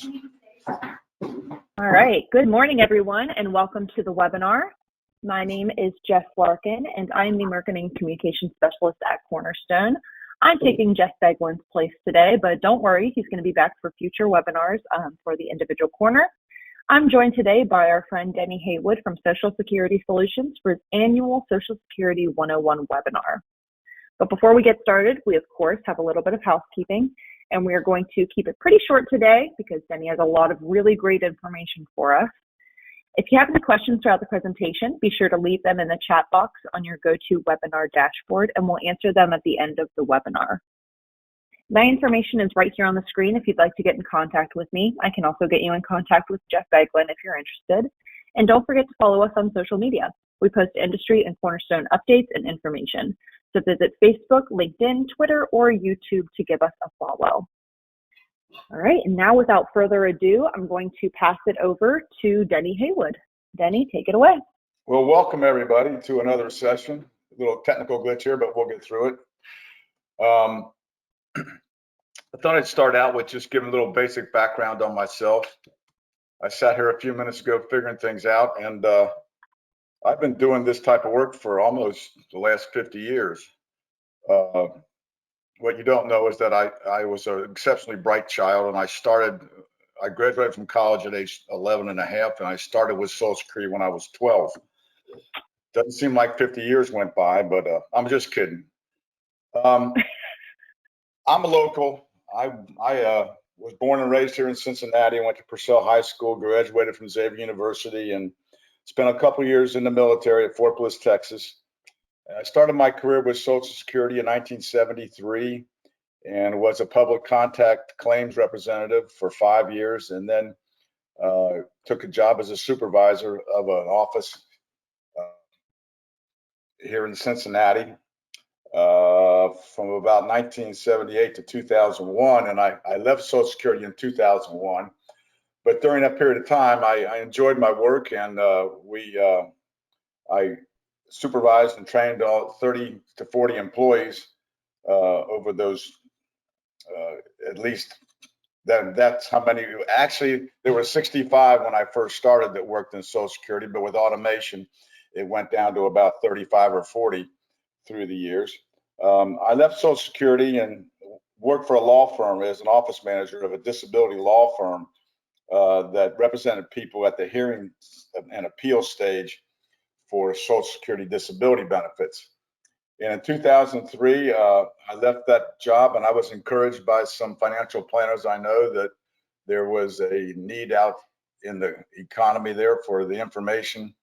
All right, good morning, everyone, and welcome to the webinar. My name is Jeff Larkin, and I'm the Marketing Communications Specialist at Cornerstone. I'm taking Jeff Beglin's place today, but don't worry, he's going to be back for future webinars for the individual corner. I'm joined today by our friend Denny Heywood from Social Security Solutions for his annual Social Security 101 webinar. But before we get started, we of course have a little bit of housekeeping, and we are going to keep it pretty short today because Denny has a lot of really great information for us. If you have any questions throughout the presentation, be sure to leave them in the chat box on your GoToWebinar dashboard, and we'll answer them at the end of the webinar. My information is right here on the screen if you'd like to get in contact with me. I can also get you in contact with Jeff Beglin if you're interested. And don't forget to follow us on social media. We post industry and Cornerstone updates and information. So visit Facebook, LinkedIn, Twitter, or YouTube to give us a follow. All right, and now without further ado, I'm going to pass it over to Denny Heywood. Denny, take it away. Well, welcome everybody to another session. A little technical glitch here, but we'll get through it. I thought I'd start out with just giving a little basic background on myself. I sat here a few minutes ago figuring things out, and I've been doing this type of work for almost the last 50 years. What you don't know is that I was an exceptionally bright child, and I graduated from college at age 11 and a half, and I started with Social Security when I was 12. Doesn't seem like 50 years went by, but I'm just kidding. I'm a local. I was born and raised here in Cincinnati. I went to Purcell High School, graduated from Xavier University, and spent a couple years in the military at Fort Bliss, Texas. I started my career with Social Security in 1973 and was a public contact claims representative for 5 years, and then took a job as a supervisor of an office here in Cincinnati from about 1978 to 2001, and I left Social Security in 2001. But during that period of time, I enjoyed my work, and I supervised and trained 30 to 40 employees over those, at least that's how many. Actually, there were 65 when I first started that worked in Social Security, but with automation, it went down to about 35 or 40 through the years. I left Social Security and worked for a law firm as an office manager of a disability law firm that represented people at the hearing and appeal stage for Social Security disability benefits. And in 2003, I left that job, and I was encouraged by some financial planners I know that there was a need out in the economy there for the information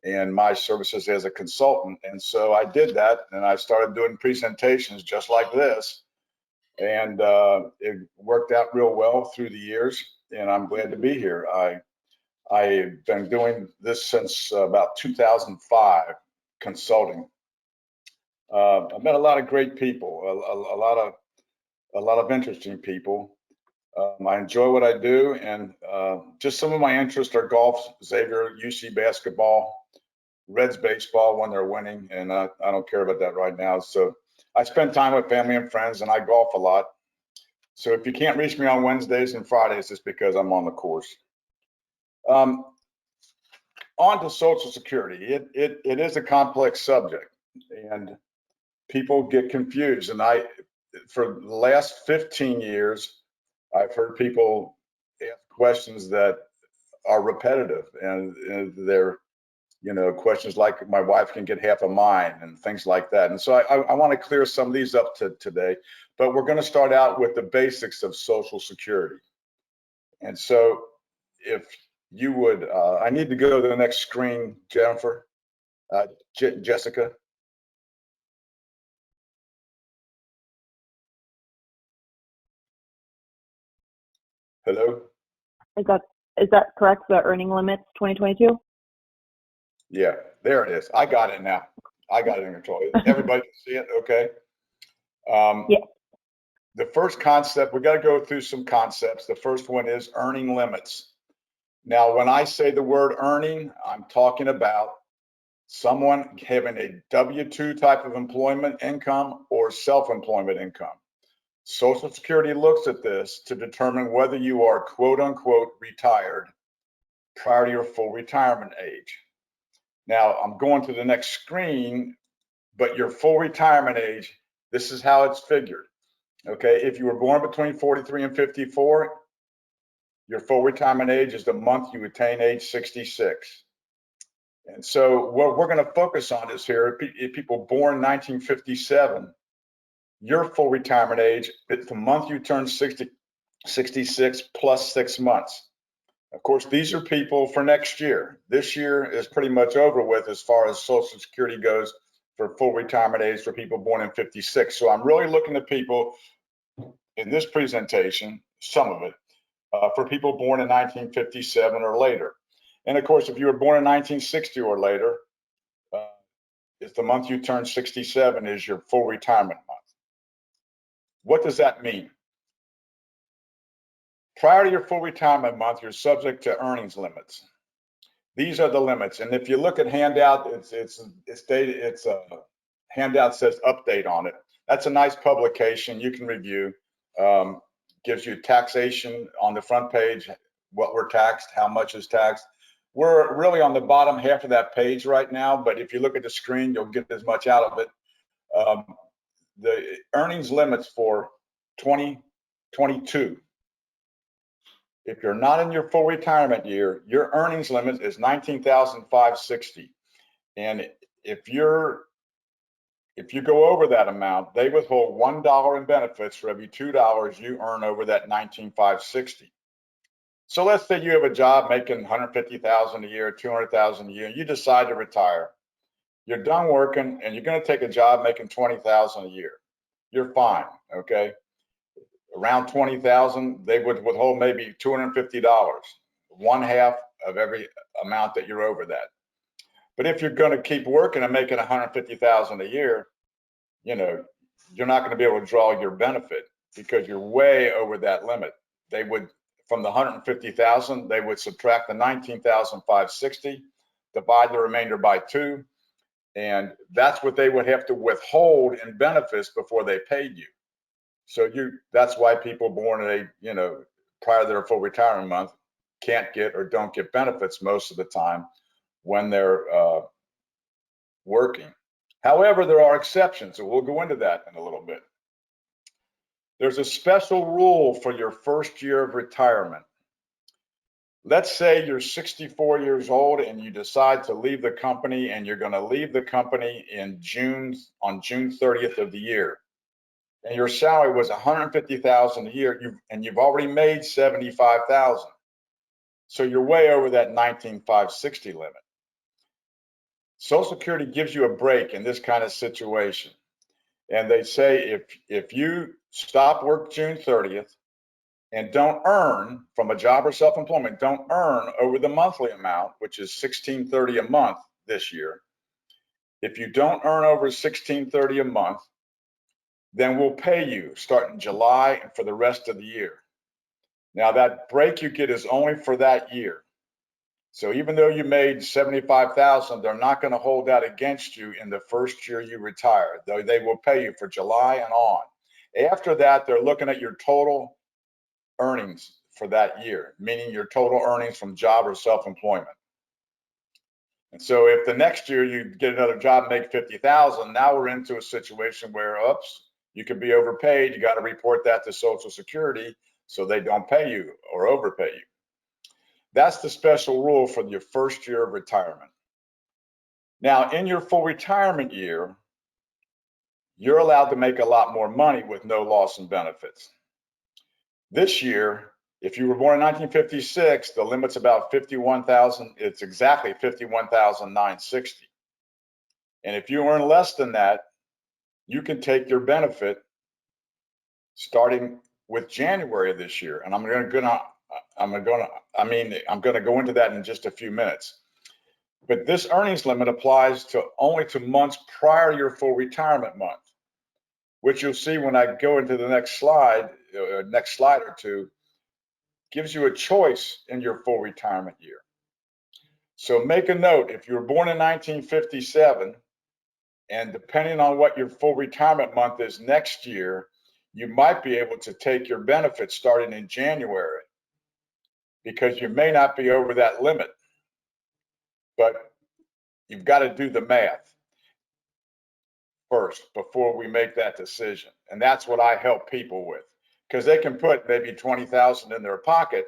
and my services as a consultant. And so I did that, and I started doing presentations just like this. And it worked out real well through the years, and I'm glad to be here. I've been doing this since about 2005, consulting. I've met a lot of great people, a lot of interesting people. I enjoy what I do, and just some of my interests are golf, Xavier, UC basketball, Reds baseball when they're winning, and I don't care about that right now. So I spend time with family and friends, and I golf a lot. So if you can't reach me on Wednesdays and Fridays, it's because I'm on the course. On to Social Security. It is a complex subject, and people get confused. And for the last 15 years, I've heard people ask questions that are repetitive, and they're, questions like, my wife can get half of mine and things like that. And so I want to clear some of these up today, but we're going to start out with the basics of Social Security. And so if you would, I need to go to the next screen, Jennifer, Jessica. Hello? Is that correct, the earning limits 2022? Yeah, there it is. I got it now. I got it in control. Everybody can see it, okay? Yeah. The first concept, we got to go through some concepts. The first one is earning limits. Now, when I say the word earning, I'm talking about someone having a W-2 type of employment income or self-employment income. Social Security looks at this to determine whether you are quote unquote retired prior to your full retirement age. Now I'm going to the next screen, but your full retirement age, this is how it's figured. Okay, if you were born between 43 and 54, your full retirement age is the month you attain age 66. And so what we're going to focus on is here, if people born 1957, your full retirement age, it's the month you turn 66 plus 6 months. Of course, these are people for next year. This year is pretty much over with as far as Social Security goes for full retirement age for people born in 56. So I'm really looking at people in this presentation, some of it, for people born in 1957 or later. And of course, if you were born in 1960 or later, if the month you turn 67 is your full retirement month. What does that mean? Prior to your full retirement month, you're subject to earnings limits. These are the limits. And if you look at handout, it's a handout says update on it. That's a nice publication you can review. Gives you taxation on the front page, what we're taxed, how much is taxed. We're really on the bottom half of that page right now, but if you look at the screen, you'll get as much out of it. The earnings limits for 2022. If you're not in your full retirement year, your earnings limit is $19,560. And if you go over that amount, they withhold $1 in benefits for every $2 you earn over that $19,560. So let's say you have a job making $150,000 a year, $200,000 a year, and you decide to retire. You're done working and you're going to take a job making $20,000 a year. You're fine, okay? Around $20,000, they would withhold maybe $250, one half of every amount that you're over that. But if you're going to keep working and making $150,000 a year, you know, you're not going to be able to draw your benefit because you're way over that limit. They would, from the $150,000, they would subtract the $19,560, divide the remainder by 2, and that's what they would have to withhold in benefits before they paid you. So that's why people born at prior to their full retirement month can't get or don't get benefits most of the time when they're working. However, there are exceptions, and we'll go into that in a little bit. There's a special rule for your first year of retirement. Let's say you're 64 years old and you decide to leave the company, and you're going to leave the company on June 30th of the year. And your salary was $150,000 a year, and you've already made $75,000. So you're way over that $19,560 limit. Social Security gives you a break in this kind of situation. And they say if you stop work June 30th and don't earn from a job or self-employment, don't earn over the monthly amount, which is $1,630 a month this year. If you don't earn over $1,630 a month, then we'll pay you starting July and for the rest of the year. Now that break you get is only for that year. So even though you made $75,000, they're not going to hold that against you in the first year you retire. They will pay you for July and on. After that, they're looking at your total earnings for that year, meaning your total earnings from job or self-employment. And so if the next year you get another job and make $50,000, now we're into a situation where, oops, you could be overpaid. You got to report that to Social Security so they don't pay you or overpay you. That's the special rule for your first year of retirement. Now, in your full retirement year, you're allowed to make a lot more money with no loss in benefits. This year, if you were born in 1956, the limit's about $51,000. It's exactly $51,960. And if you earn less than that, you can take your benefit starting with January of this year. And I'm going to go into that in just a few minutes. But this earnings limit applies only to months prior to your full retirement month, which you'll see when I go into the next slide or two, gives you a choice in your full retirement year. So make a note, if you were born in 1957, and depending on what your full retirement month is next year, you might be able to take your benefits starting in January, because you may not be over that limit, but you've got to do the math first before we make that decision. And that's what I help people with, because they can put maybe 20,000 in their pocket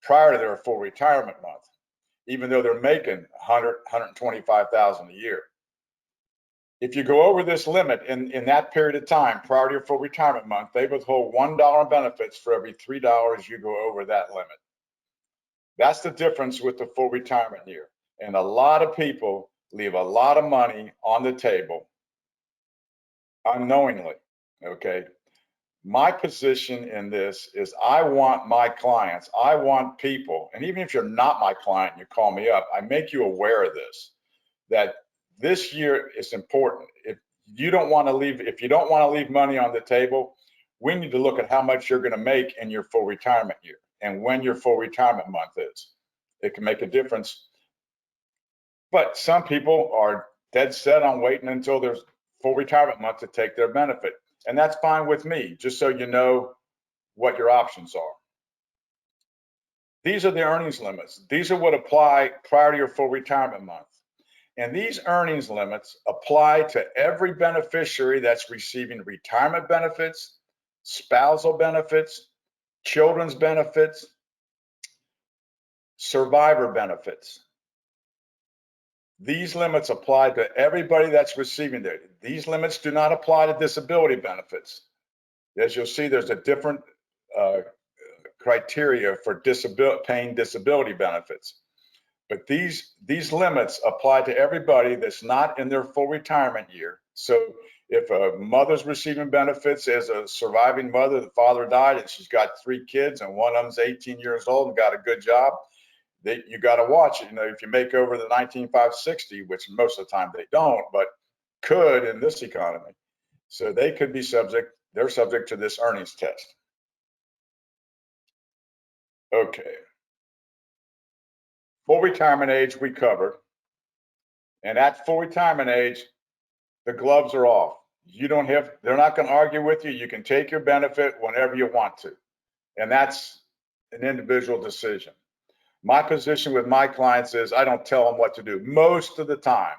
prior to their full retirement month, even though they're making 100, 125,000 a year. If you go over this limit in that period of time prior to your full retirement month, they withhold $1 benefits for every $3 you go over that limit. That's the difference with the full retirement year. And a lot of people leave a lot of money on the table unknowingly, okay? My position in this is I want my clients, I want people, and even if you're not my client and you call me up, I make you aware of this, that this year is important. If you don't want to leave money on the table, we need to look at how much you're going to make in your full retirement year and when your full retirement month is. It can make a difference. But some people are dead set on waiting until their full retirement month to take their benefit. And that's fine with me, just so you know what your options are. These are the earnings limits. These are what apply prior to your full retirement month. And these earnings limits apply to every beneficiary that's receiving retirement benefits, spousal benefits, children's benefits, survivor benefits. These limits apply to everybody that's receiving them. These limits do not apply to disability benefits. As you'll see, there's a different criteria for paying disability benefits. But these limits apply to everybody that's not in their full retirement year. So if a mother's receiving benefits as a surviving mother, the father died and she's got 3 kids and one of them's 18 years old and got a good job, you got to watch it. You know, if you make over the 19,560, which most of the time they don't, but could in this economy. So they could be they're subject to this earnings test. Okay. Full retirement age we covered. And at full retirement age, the gloves are off. They're not going to argue with you. You can take your benefit whenever you want to. And that's an individual decision. My position with my clients is I don't tell them what to do most of the time.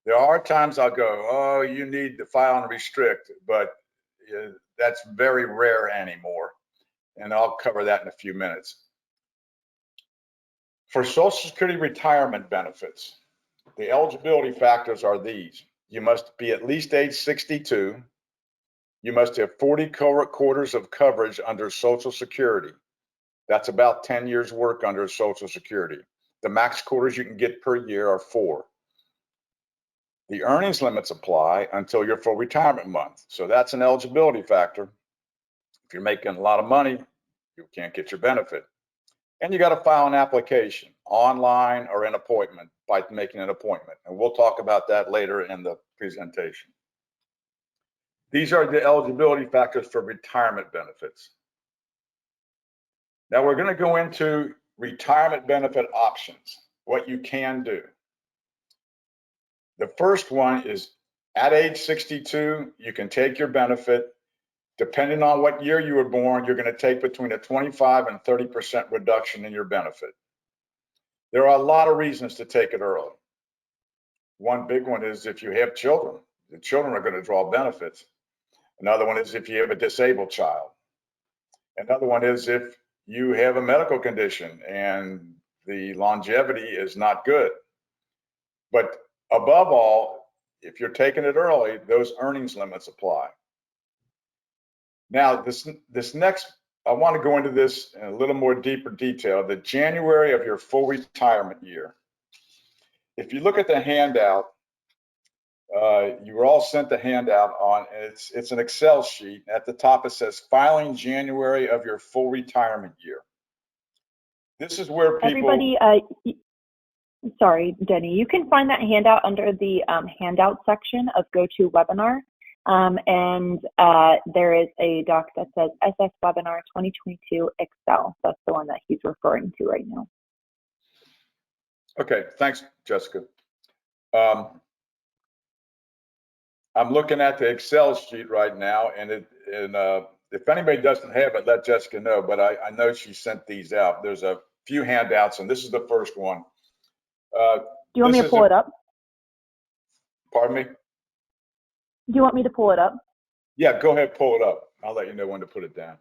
There are times I'll go, oh, you need to file and restrict, but that's very rare anymore. And I'll cover that in a few minutes. For Social Security retirement benefits, the eligibility factors are these. You must be at least age 62. You must have 40 quarters of coverage under Social Security. That's about 10 years work under Social Security. The max quarters you can get per year are 4. The earnings limits apply until your full retirement month. So that's an eligibility factor. If you're making a lot of money, you can't get your benefit. And you got to file an application online or an appointment by making an appointment. And we'll talk about that later in the presentation. These are the eligibility factors for retirement benefits. Now we're going to go into retirement benefit options, what you can do. The first one is at age 62, you can take your benefit. Depending on what year you were born, you're going to take between a 25 and 30% reduction in your benefit. There are a lot of reasons to take it early. One big one is if you have children, the children are going to draw benefits. Another one is if you have a disabled child. Another one is if you have a medical condition and the longevity is not good. But above all, if you're taking it early, those earnings limits apply. Now, this next, I want to go into this in a little more deeper detail, the January of your full retirement year. If you look at the handout, you were all sent the handout on, it's an Excel sheet. At the top, it says filing January of your full retirement year. This is where people— Everybody, sorry, Denny, you can find that handout under the handout section of GoToWebinar. And there is a doc that says SS Webinar 2022 Excel. That's the one that he's referring to right now. Okay, thanks, Jessica. I'm looking at the Excel sheet right now, and if anybody doesn't have it, let Jessica know, but I know she sent these out. There's a few handouts, and this is the first one. Do you want me to pull it up? Pardon me? Do you want me to pull it up? Yeah, go ahead, pull it up. I'll let you know when to put it down.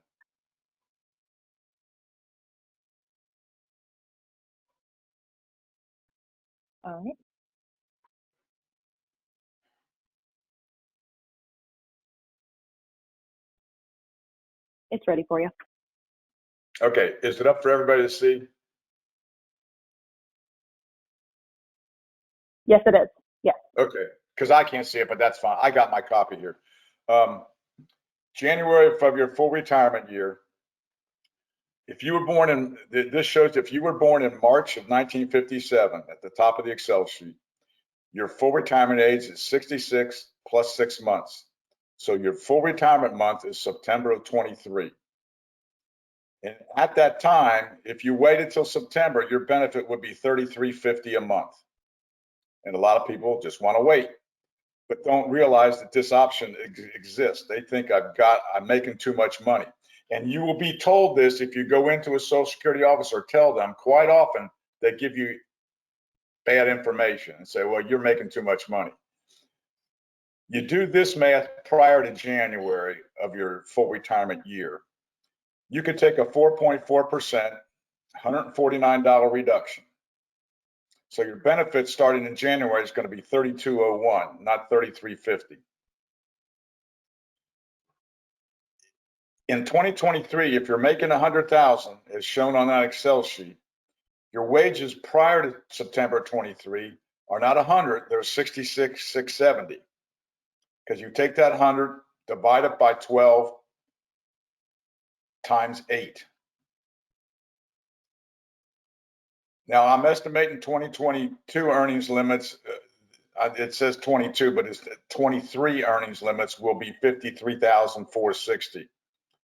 All right. It's ready for you. Okay, is it up for everybody to see? Yes, it is. Yes. Okay, because I can't see it, but that's fine. I got my copy here. January of your full retirement year, if you were born in, this shows if you were born in March of 1957 at the top of the Excel sheet, your full retirement age is 66 plus 6 months. So your full retirement month is September of 23. And at that time, if you waited till September, your benefit would be $33.50 a month. And a lot of people just want to wait, but don't realize that this option exists. They think I'm making too much money. And you will be told this if you go into a Social Security office or tell them. Quite often, they give you bad information and say, well, you're making too much money. You do this math prior to January of your full retirement year. You could take a 4.4%, $149 reduction. So your benefit starting in January is going to be $32.01, not $33.50. In 2023, if you're making $100,000, as shown on that Excel sheet, your wages prior to September 23 are not 100, they're 66,670. Because you take that 100, divide it by 12 times 8. Now I'm estimating 2022 earnings limits. It says 22, but it's 23 earnings limits will be 53,460.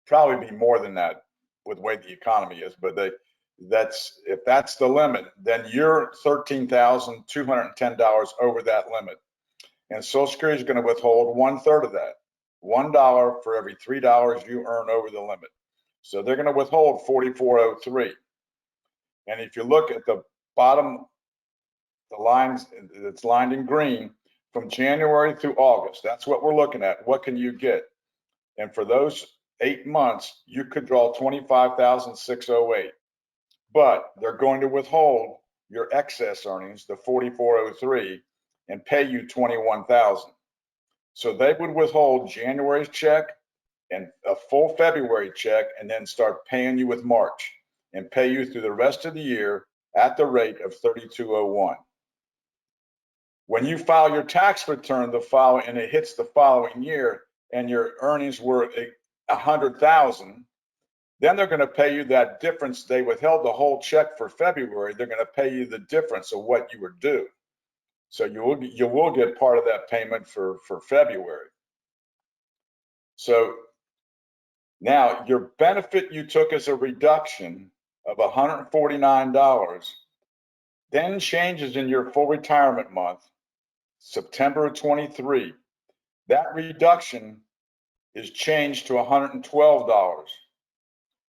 Probably be more than that with the way the economy is, but if that's the limit, then you're $13,210 over that limit. And Social Security is going to withhold 1/3 of that, $1 for every $3 you earn over the limit. So they're going to withhold $44.03. And if you look at the bottom, the lines that's lined in green, from January through August, that's what we're looking at. What can you get? And for those 8 months, you could draw $25,608. But they're going to withhold your excess earnings, the $44.03, and pay you $21,000. So they would withhold January's check and a full February check, and then start paying you with March and pay you through the rest of the year at the rate of $32.01. When you file your tax return and it hits the following year, and your earnings were $100,000, then they're going to pay you that difference. They withheld the whole check for February. They're going to pay you the difference of what you were due. So you will get part of that payment for February. So now your benefit you took as a reduction of $149 then changes in your full retirement month, September of 23. That reduction is changed to $112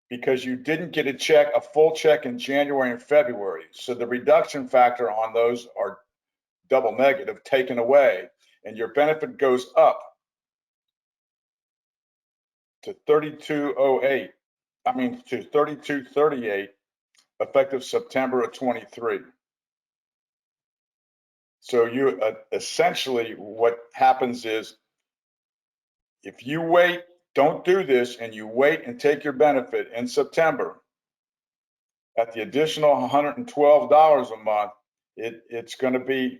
because you didn't get a full check in January and February. So the reduction factor on those are double negative, taken away, and your benefit goes up to $32.08. To $32.38 effective September of 23. So you essentially what happens is, if you wait, don't do this, and you wait and take your benefit in September at the additional $112 a month, it's going to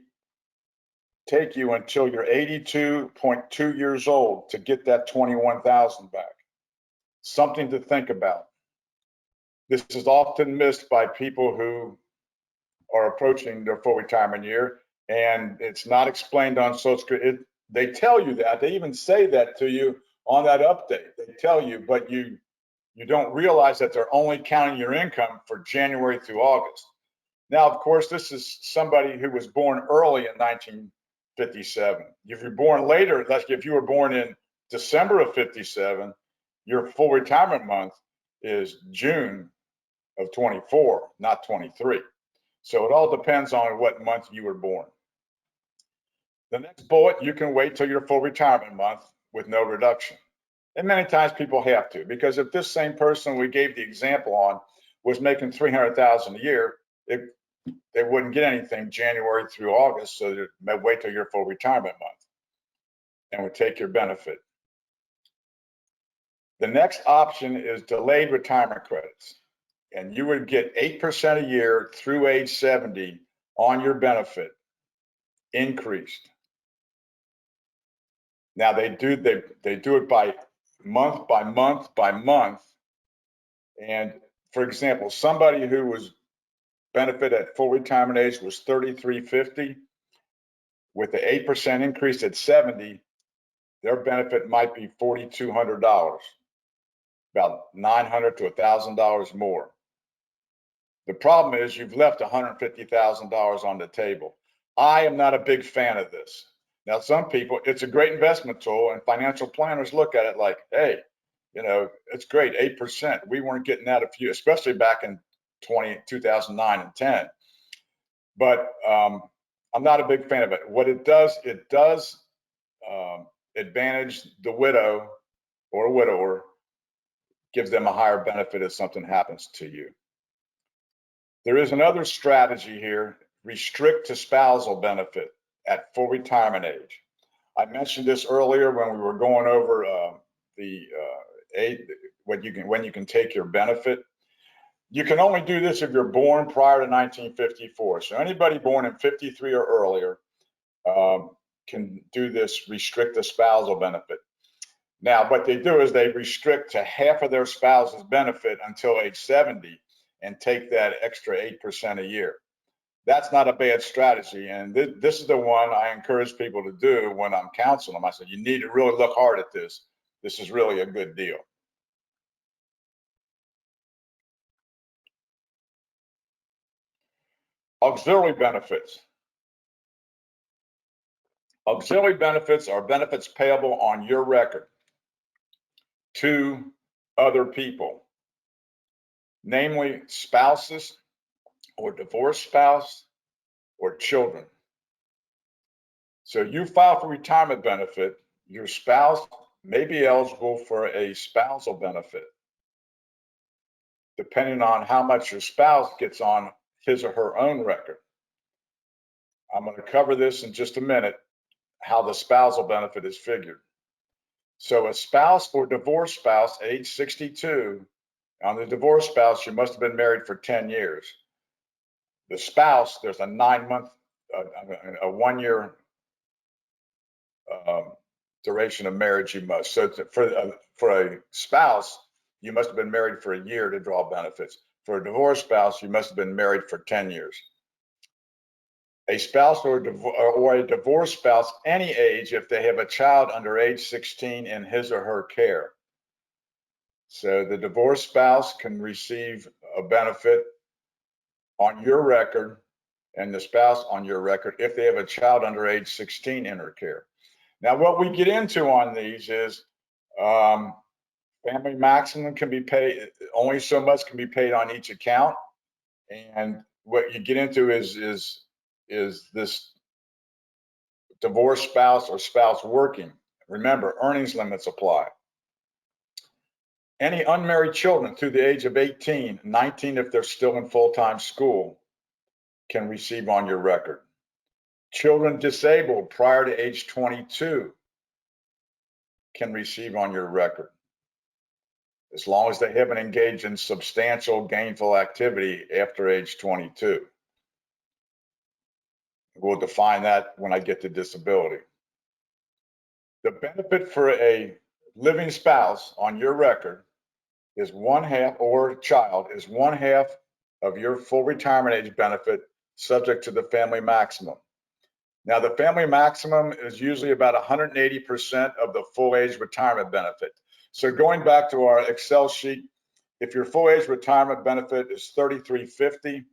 take you until you're 82.2 years old to get that 21,000 back. Something to think about. This is often missed by people who are approaching their full retirement year, and it's not explained on Social Security. They tell you that. They even say that to you on that update. They tell you, but you don't realize that they're only counting your income for January through August. Now, of course, this is somebody who was born early in 57. If you're born later, like if you were born in December of 57, your full retirement month is June of 24, not 23. So it all depends on what month you were born. The next bullet, you can wait till your full retirement month with no reduction. And many times people have to, because if this same person we gave the example on was making $300,000 a year, they wouldn't get anything January through August, so they wait till your full retirement month and would take your benefit. The next option is delayed retirement credits, and you would get 8% a year through age 70 on your benefit, increased. Now they do it by month by month by month. And for example, somebody who was benefit at full retirement age was $3,350. With the 8% increase at 70, their benefit might be $4,200, about $900 to $1,000 more. The problem is you've left $150,000 on the table. I am not a big fan of this. Now, some people, it's a great investment tool, and financial planners look at it like, hey, you know, it's great, 8%. We weren't getting that a few, especially back in 2009 and 10. But I'm not a big fan of it. What it does advantage the widow or widower, gives them a higher benefit if something happens to you. There is another strategy here, restrict to spousal benefit at full retirement age. I mentioned this earlier when we were going over when you can take your benefit. You can only do this if you're born prior to 1954. So anybody born in 53 or earlier can do this, restrict the spousal benefit. Now, what they do is they restrict to half of their spouse's benefit until age 70 and take that extra 8% a year. That's not a bad strategy. And this is the one I encourage people to do when I'm counseling them. I said, you need to really look hard at this. This is really a good deal. Auxiliary benefits. Auxiliary benefits are benefits payable on your record to other people, namely spouses or divorced spouse or children. So you file for retirement benefit, your spouse may be eligible for a spousal benefit, depending on how much your spouse gets on his or her own record. I'm going to cover this in just a minute, how the spousal benefit is figured. So a spouse or divorced spouse, age 62, on the divorced spouse, you must have been married for 10 years. The spouse, there's a 9-month, a 1-year duration of marriage you must. So for a spouse, you must have been married for a year to draw benefits. For a divorced spouse, you must have been married for 10 years. A spouse or a divorced spouse, any age, if they have a child under age 16 in his or her care. So the divorced spouse can receive a benefit on your record and the spouse on your record if they have a child under age 16 in her care. Now, what we get into on these is family maximum can be paid, only so much can be paid on each account. And what you get into is this divorced spouse or spouse working. Remember, earnings limits apply. Any unmarried children through the age of 18, 19 if they're still in full-time school, can receive on your record. Children disabled prior to age 22 can receive on your record, as long as they haven't engaged in substantial gainful activity after age 22. We'll define that when I get to disability. The benefit for a living spouse on your record is 1/2, or child is 1/2 of your full retirement age benefit, subject to the family maximum. Now, the family maximum is usually about 180% of the full age retirement benefit. So going back to our Excel sheet, if your full age retirement benefit is $3,350,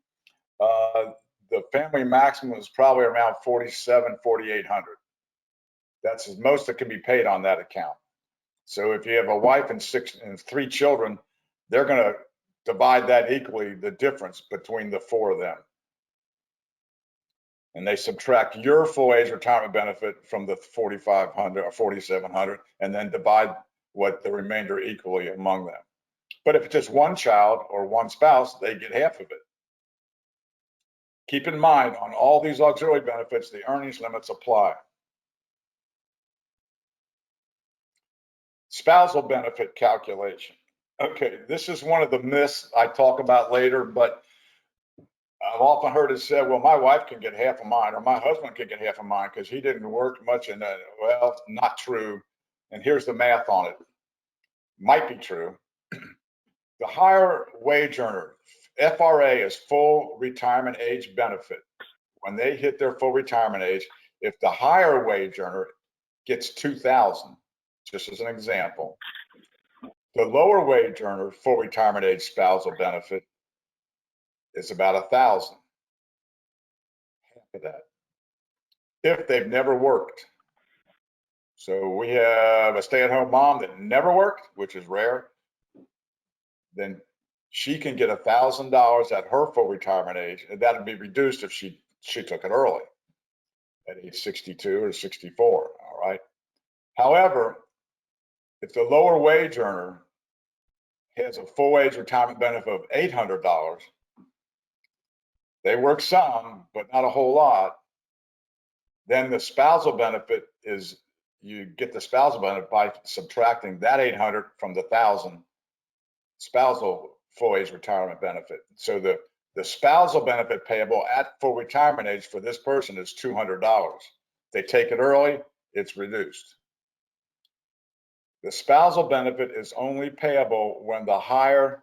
the family maximum is probably around 4,800. That's as most that can be paid on that account. So if you have a wife and 3 children, they're going to divide that equally, the difference between the 4 of them. And they subtract your full age retirement benefit from the 4,500 or 4,700, and then divide what the remainder equally among them. But if it's just one child or one spouse, they get half of it. Keep in mind, on all these auxiliary benefits, the earnings limits apply. Spousal benefit calculation. Okay, this is one of the myths I talk about later, but I've often heard it said, well, my wife can get half of mine, or my husband can get half of mine because he didn't work much. And well, not true. And here's the math on it. Might be true. The higher wage earner, FRA is full retirement age benefit. When they hit their full retirement age, if the higher wage earner gets $2,000, just as an example, the lower wage earner full retirement age spousal benefit is about $1,000. Half of that, if they've never worked. So we have a stay-at-home mom that never worked, which is rare. Then she can get $1,000 at her full retirement age, and that would be reduced if she took it early at age 62 or 64. All right. However, if the lower wage earner has a full age retirement benefit of $800, they work some, but not a whole lot. Then the spousal benefit is, you get the spousal benefit by subtracting that 800 from the 1,000 spousal full age retirement benefit. So the spousal benefit payable at full retirement age for this person is $200. They take it early, it's reduced. The spousal benefit is only payable when the higher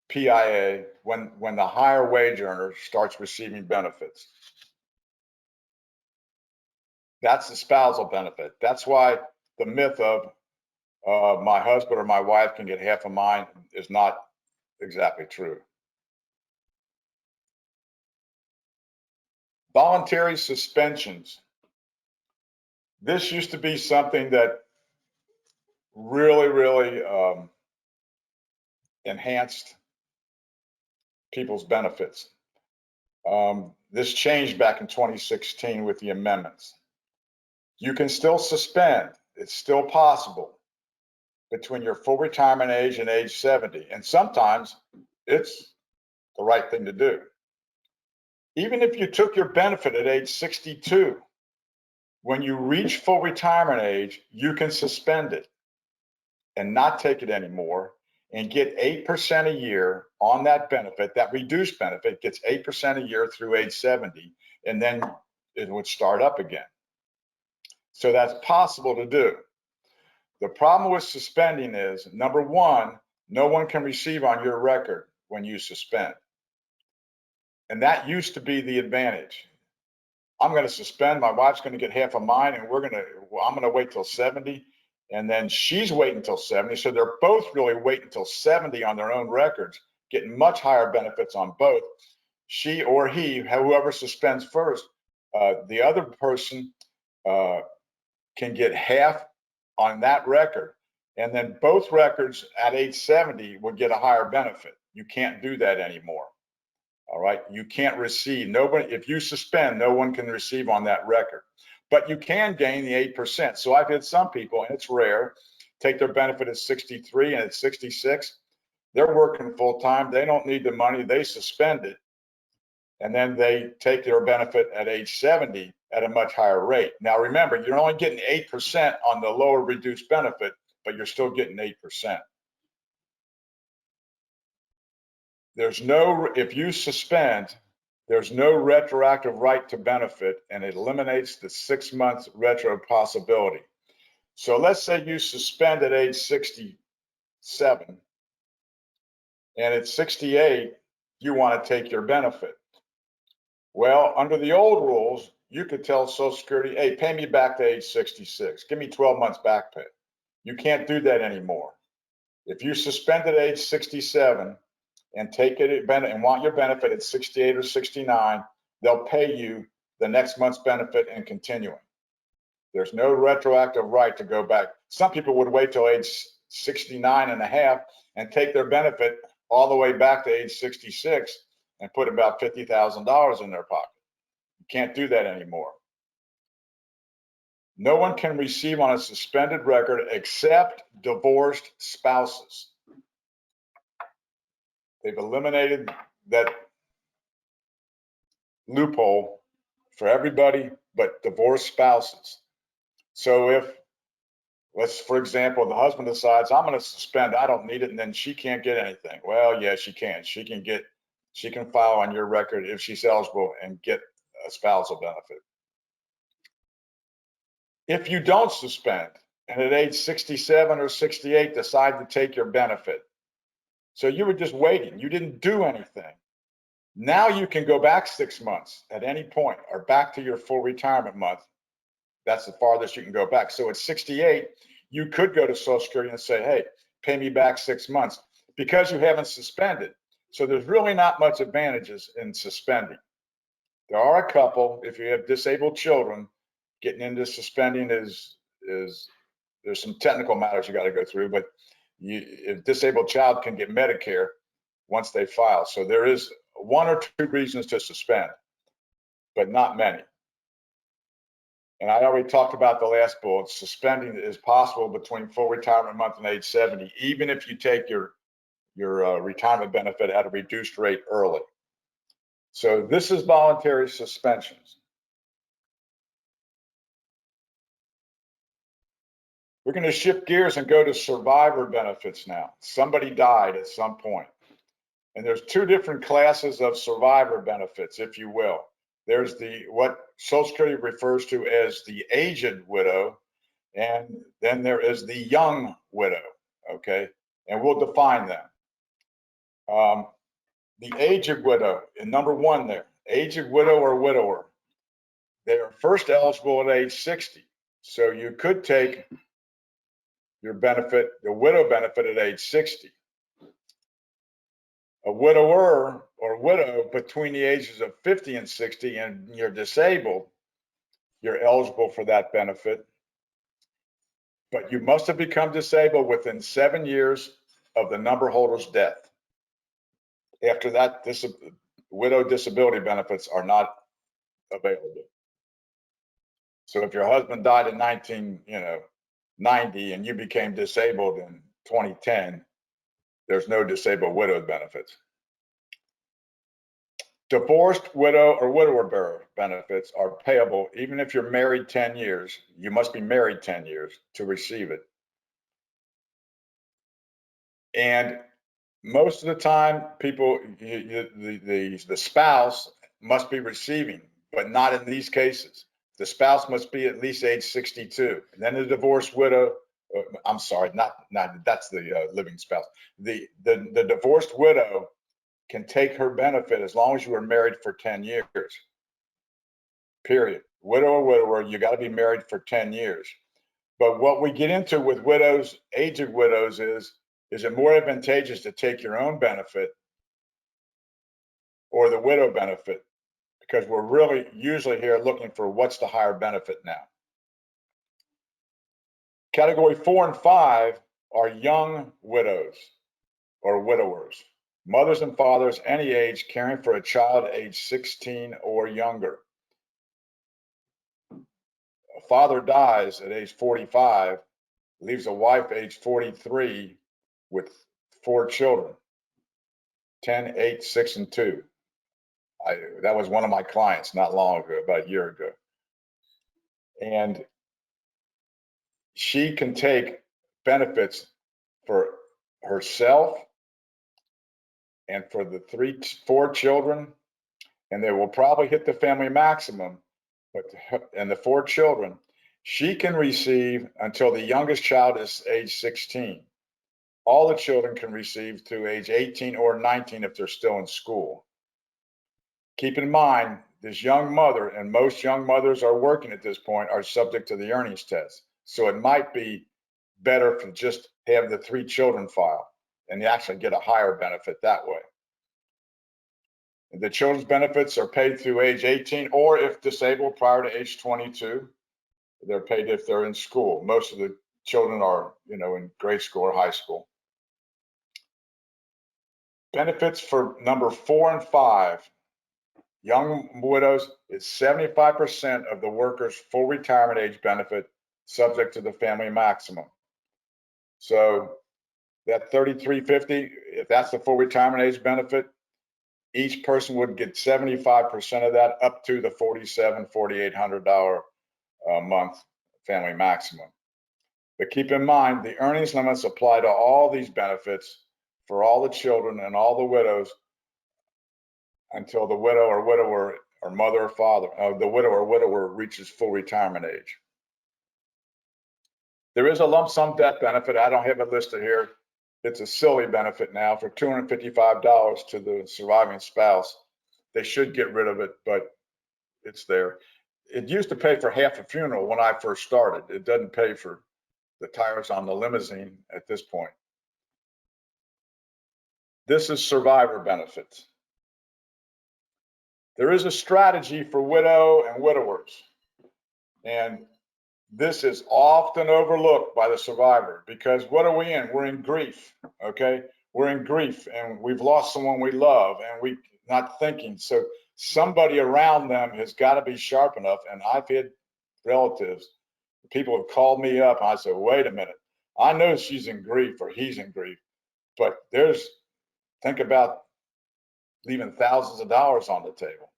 PIA, when the higher wage earner starts receiving benefits. That's the spousal benefit. That's why the myth of my husband or my wife can get half of mine is not exactly true. Voluntary suspensions. This used to be something that really enhanced people's benefits. This changed back in 2016 with the amendments. You can still suspend, it's still possible, between your full retirement age and age 70. And sometimes it's the right thing to do. Even if you took your benefit at age 62, when you reach full retirement age, you can suspend it and not take it anymore and get 8% a year on that benefit. That reduced benefit gets 8% a year through age 70, and then it would start up again. So that's possible to do. The problem with suspending is, number one, no one can receive on your record when you suspend. And that used to be the advantage. I'm going to suspend, my wife's going to get half of mine, and I'm going to wait till 70, and then she's waiting until 70. So they're both really waiting until 70 on their own records, getting much higher benefits on both. She or he, whoever suspends first, the other person can get half on that record, and then both records at age 70 would get a higher benefit. You can't do that anymore. All right, you can't receive, nobody, if you suspend, no one can receive on that record, but you can gain the 8%. So I've had some people, and it's rare, take their benefit at 63 and at 66, they're working full time, they don't need the money, they suspend it, and then they take their benefit at age 70 at a much higher rate. Now remember, you're only getting 8% on the lower reduced benefit, but you're still getting 8%. If you suspend, there's no retroactive right to benefit, and it eliminates the 6 months retro possibility. So let's say you suspend at age 67, and at 68, you want to take your benefit. Well, under the old rules, you could tell Social Security, hey, pay me back to age 66. Give me 12 months back pay. You can't do that anymore. If you suspend at age 67, and take it and want your benefit at 68 or 69, they'll pay you the next month's benefit and continuing. There's no retroactive right to go back. Some people would wait till age 69 and a half and take their benefit all the way back to age 66 and put about $50,000 in their pocket. You can't do that anymore. No one can receive on a suspended record except divorced spouses. They've eliminated that loophole for everybody but divorced spouses. So if, for example, the husband decides, I'm going to suspend, I don't need it, and then she can't get anything. Well, yeah, she can. She can file on your record if she's eligible and get a spousal benefit. If you don't suspend and at age 67 or 68 decide to take your benefit, so you were just waiting, you didn't do anything. Now you can go back 6 months at any point or back to your full retirement month. That's the farthest you can go back. So at 68, you could go to Social Security and say, hey, pay me back 6 months because you haven't suspended. So there's really not much advantages in suspending. There are a couple. If you have disabled children, getting into suspending is there's some technical matters you got to go through, but a disabled child can get Medicare once they file. So there is 1 or 2 reasons to suspend, but not many. And I already talked about the last bullet. Suspending is possible between full retirement month and age 70, even if you take your retirement benefit at a reduced rate early. So this is voluntary suspensions. We're going to shift gears and go to survivor benefits now. Somebody died at some point. And there's 2 different classes of survivor benefits, if you will. There's what Social Security refers to as the aged widow, and then there is the young widow, okay? And we'll define them. The aged widow, in number 1 there, aged widow or widower, they are first eligible at age 60. So you could take your benefit, the widow benefit at age 60. A widower or widow between the ages of 50 and 60 and you're disabled, you're eligible for that benefit. But you must have become disabled within 7 years of the number holder's death. After that, widow disability benefits are not available. So if your husband died in 1990 and you became disabled in 2010, there's no disabled widow benefits. Divorced widow or widower benefits are payable even if you're married 10 years. You must be married 10 years to receive it. And most of the time, the spouse must be receiving, but not in these cases. The spouse must be at least age 62. And then the divorced widow, I'm sorry, not that's the living spouse. The divorced widow can take her benefit as long as you were married for 10 years, period. Widow or widower, you got to be married for 10 years. But what we get into with widows, aged widows, is it more advantageous to take your own benefit or the widow benefit? Because we're really usually here looking for what's the higher benefit now. Category 4 and 5 are young widows or widowers. Mothers and fathers any age caring for a child age 16 or younger. A father dies at age 45, leaves a wife age 43 with 4 children, 10, 8, 6, and 2. That was one of my clients not long ago, about a year ago. And she can take benefits for herself and for the 4 children, and they will probably hit the family maximum, and the 4 children, she can receive until the youngest child is age 16. All the children can receive to age 18 or 19 if they're still in school. Keep in mind, this young mother, and most young mothers are working at this point, are subject to the earnings test. So it might be better to just have the 3 children file and you actually get a higher benefit that way. The children's benefits are paid through age 18, or if disabled prior to age 22, they're paid if they're in school. Most of the children are, in grade school or high school. Benefits for number 4 and 5, young widows, is 75% of the worker's full retirement age benefit, subject to the family maximum. So that $33.50, if that's the full retirement age benefit, each person would get 75% of that, up to the $4,800 a month family maximum. But keep in mind, the earnings limits apply to all these benefits for all the children and all the widows until the widow or widower or mother or father, the widow or widower reaches full retirement age. There is a lump sum death benefit. I don't have it listed here. It's a silly benefit now for $255 to the surviving spouse. They should get rid of it, but it's there. It used to pay for half a funeral when I first started. It doesn't pay for the tires on the limousine at this point. This is survivor benefits. There is a strategy for widow and widowers, and this is often overlooked by the survivor, because what are we in? We're in grief, okay? We're in grief, and we've lost someone we love, and we're not thinking. So somebody around them has got to be sharp enough. And I've had relatives, people have called me up, and I said, wait a minute, I know she's in grief or he's in grief, but think about leaving thousands of dollars on the table.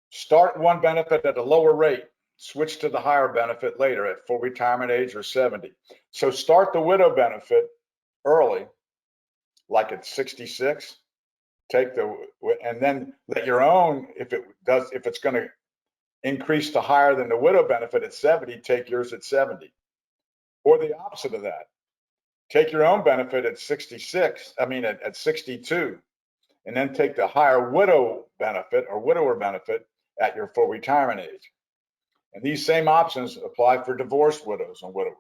Start one benefit at a lower rate, switch to the higher benefit later at full retirement age or 70. So start the widow benefit early, like at 66, and then let your own, if it's going to increase to higher than the widow benefit at 70, take yours at 70. Or the opposite of that. Take your own benefit at 62, and then take the higher widow benefit or widower benefit at your full retirement age. And these same options apply for divorced widows and widowers.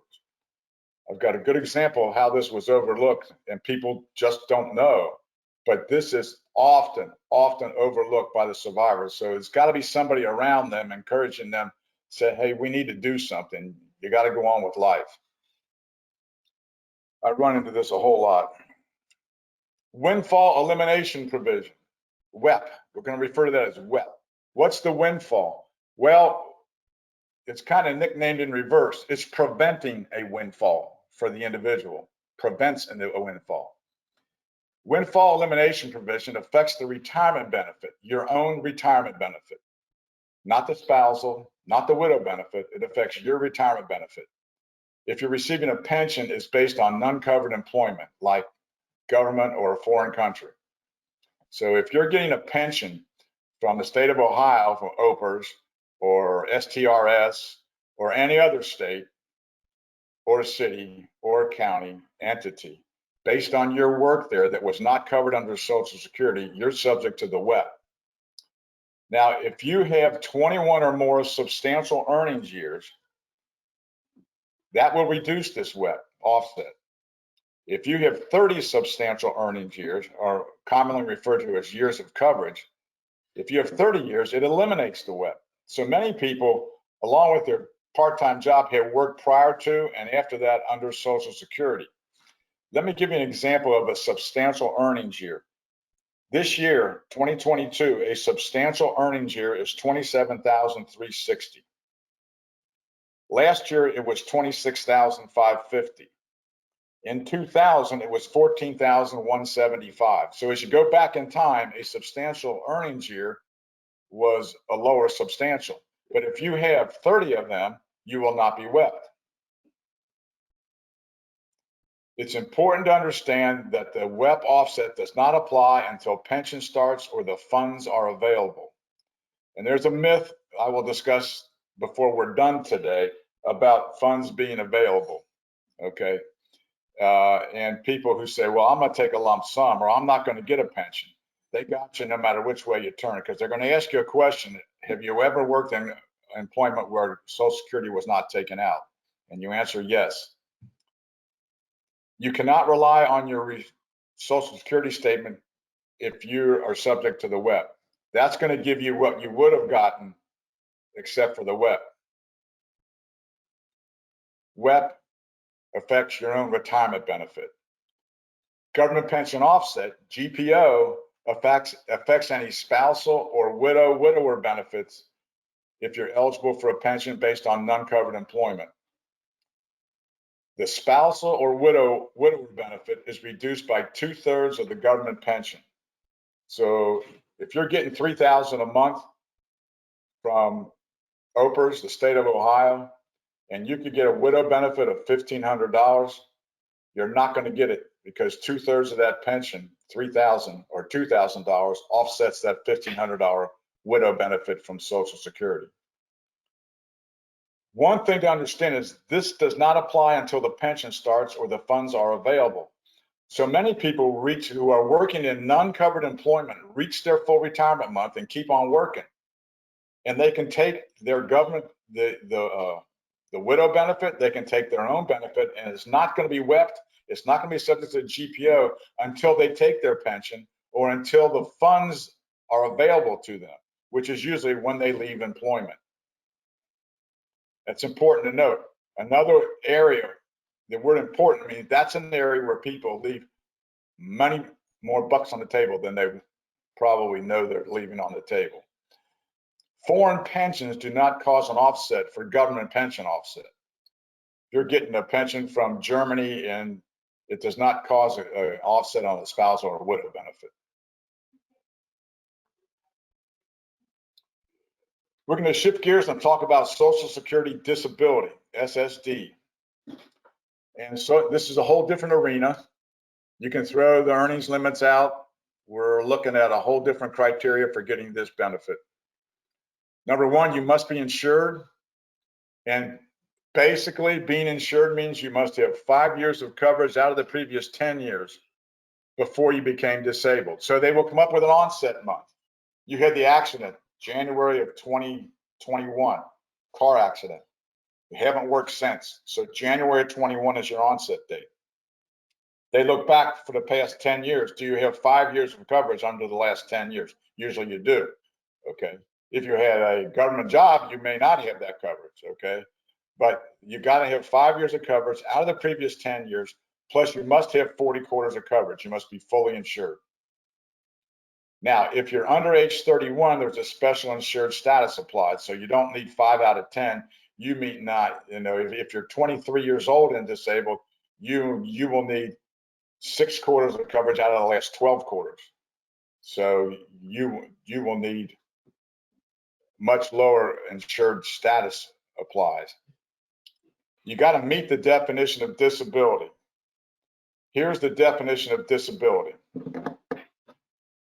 I've got a good example of how this was overlooked, and people just don't know. But this is often overlooked by the survivors. So it's got to be somebody around them encouraging them, say, hey, we need to do something. You got to go on with life. I run into this a whole lot. Windfall elimination provision, WEP. We're going to refer to that as WEP. What's the windfall? Well, it's kind of nicknamed in reverse. It's preventing a windfall for the individual, prevents a windfall. Windfall elimination provision affects the retirement benefit, your own retirement benefit, not the spousal, not the widow benefit. It affects your retirement benefit. If you're receiving a pension, it's based on non-covered employment, like government or a foreign country. So if you're getting a pension from the state of Ohio, from OPERS or STRS or any other state or city or county entity, based on your work there that was not covered under Social Security, you're subject to the WEP. Now, if you have 21 or more substantial earnings years, that will reduce this WEP offset. If you have 30 substantial earnings years, or commonly referred to as years of coverage, if you have 30 years, it eliminates the WEP. So many people, along with their part-time job, have worked prior to and after that under Social Security. Let me give you an example of a substantial earnings year. This year, 2022, a substantial earnings year is $27,360. Last year, it was $26,550. In 2000, it was $14,175. So as you go back in time, a substantial earnings year was a lower substantial. But if you have 30 of them, you will not be WEP'd. It's important to understand that the WEP offset does not apply until pension starts or the funds are available. And there's a myth I will discuss before we're done today about funds being available, okay? And people who say, well, I'm going to take a lump sum, or I'm not going to get a pension. They got you no matter which way you turn it, because they're going to ask you a question. Have you ever worked in employment where Social Security was not taken out? And you answer yes. You cannot rely on your Social Security statement if you are subject to the WEP. That's going to give you what you would have gotten except for the WEP. WEP affects your own retirement benefit. Government pension offset, GPO, affects any spousal or widower benefits if you're eligible for a pension based on non-covered employment. The spousal or widower benefit is reduced by 2/3 of the government pension. So if you're getting $3,000 a month from OPERS, the state of Ohio, and you could get a widow benefit of $1,500, you're not going to get it because 2/3 of that pension, $3,000 or $2,000, offsets that $1,500 widow benefit from Social Security. One thing to understand is this does not apply until the pension starts or the funds are available. So many people who are working in non-covered employment reach their full retirement month and keep on working, and they can take their government the widow benefit, they can take their own benefit, and it's not going to be WEP'd. It's not going to be subject to GPO until they take their pension or until the funds are available to them, which is usually when they leave employment. That's important to note. Another area, the word important means that's an area where people leave many more bucks on the table than they probably know they're leaving on the table. Foreign pensions do not cause an offset for government pension offset. You're getting a pension from Germany and it does not cause an offset on a spousal or widow benefit. We're going to shift gears and talk about Social Security Disability, SSD. And so this is a whole different arena. You can throw the earnings limits out. We're looking at a whole different criteria for getting this benefit. Number one, you must be insured. And basically, being insured means you must have 5 years of coverage out of the previous 10 years before you became disabled. So they will come up with an onset month. You had the accident, January of 2021, car accident. You haven't worked since. So January 21 is your onset date. They look back for the past 10 years. Do you have 5 years of coverage under the last 10 years? Usually you do, okay? If you had a government job, you may not have that coverage, okay? But you gotta have 5 years of coverage out of the previous 10 years, plus you must have 40 quarters of coverage. You must be fully insured. Now, if you're under age 31, there's a special insured status applied. So you don't need 5 out of 10. You meet not, if you're 23 years old and disabled, you will need 6 quarters of coverage out of the last 12 quarters. So you will need much lower insured status applies. You got to meet the definition of disability. Here's the definition of disability.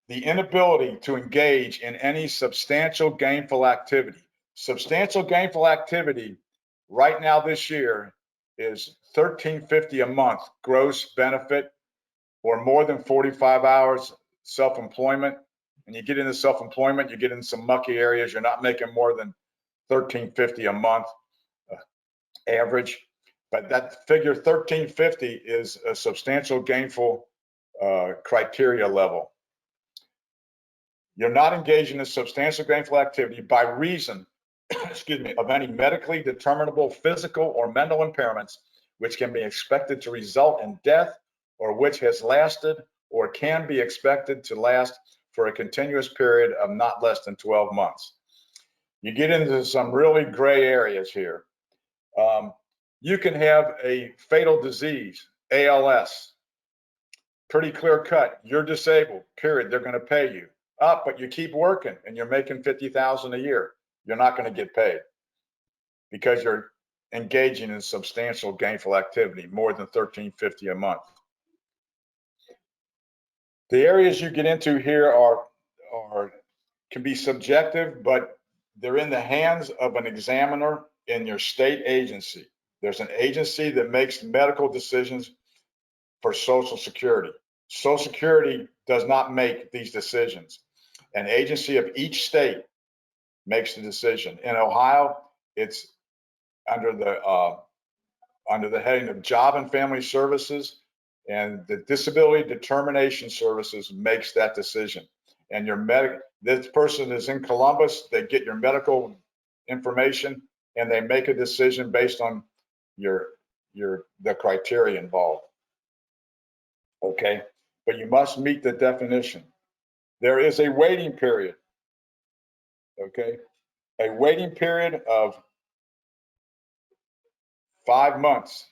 The inability to engage in any substantial gainful activity. Substantial gainful activity right now this year is $1,350 a month gross benefit, or more than 45 hours self-employment. And you get into self-employment, you get in some mucky areas, you're not making more than $1,350 a month average. But that figure 1,350 is a substantial gainful criteria level. You're not engaging in substantial gainful activity by reason, excuse me, of any medically determinable physical or mental impairments which can be expected to result in death, or which has lasted or can be expected to last for a continuous period of not less than 12 months. You get into some really gray areas here. You can have a fatal disease, ALS, pretty clear cut. You're disabled, period. They're going to pay you. But you keep working and you're making $50,000 a year. You're not going to get paid because you're engaging in substantial gainful activity, more than $1,350 a month. The areas you get into here can be subjective, but they're in the hands of an examiner in your state agency. There's an agency that makes medical decisions for Social Security. Social Security does not make these decisions. An agency of each state makes the decision. In Ohio, it's under the heading of Job and Family Services, And the disability determination services makes that decision. And this person is in Columbus, they get your medical information and they make a decision based on the criteria involved. Okay, but you must meet the definition. There is a waiting period. Okay, a waiting period of 5 months.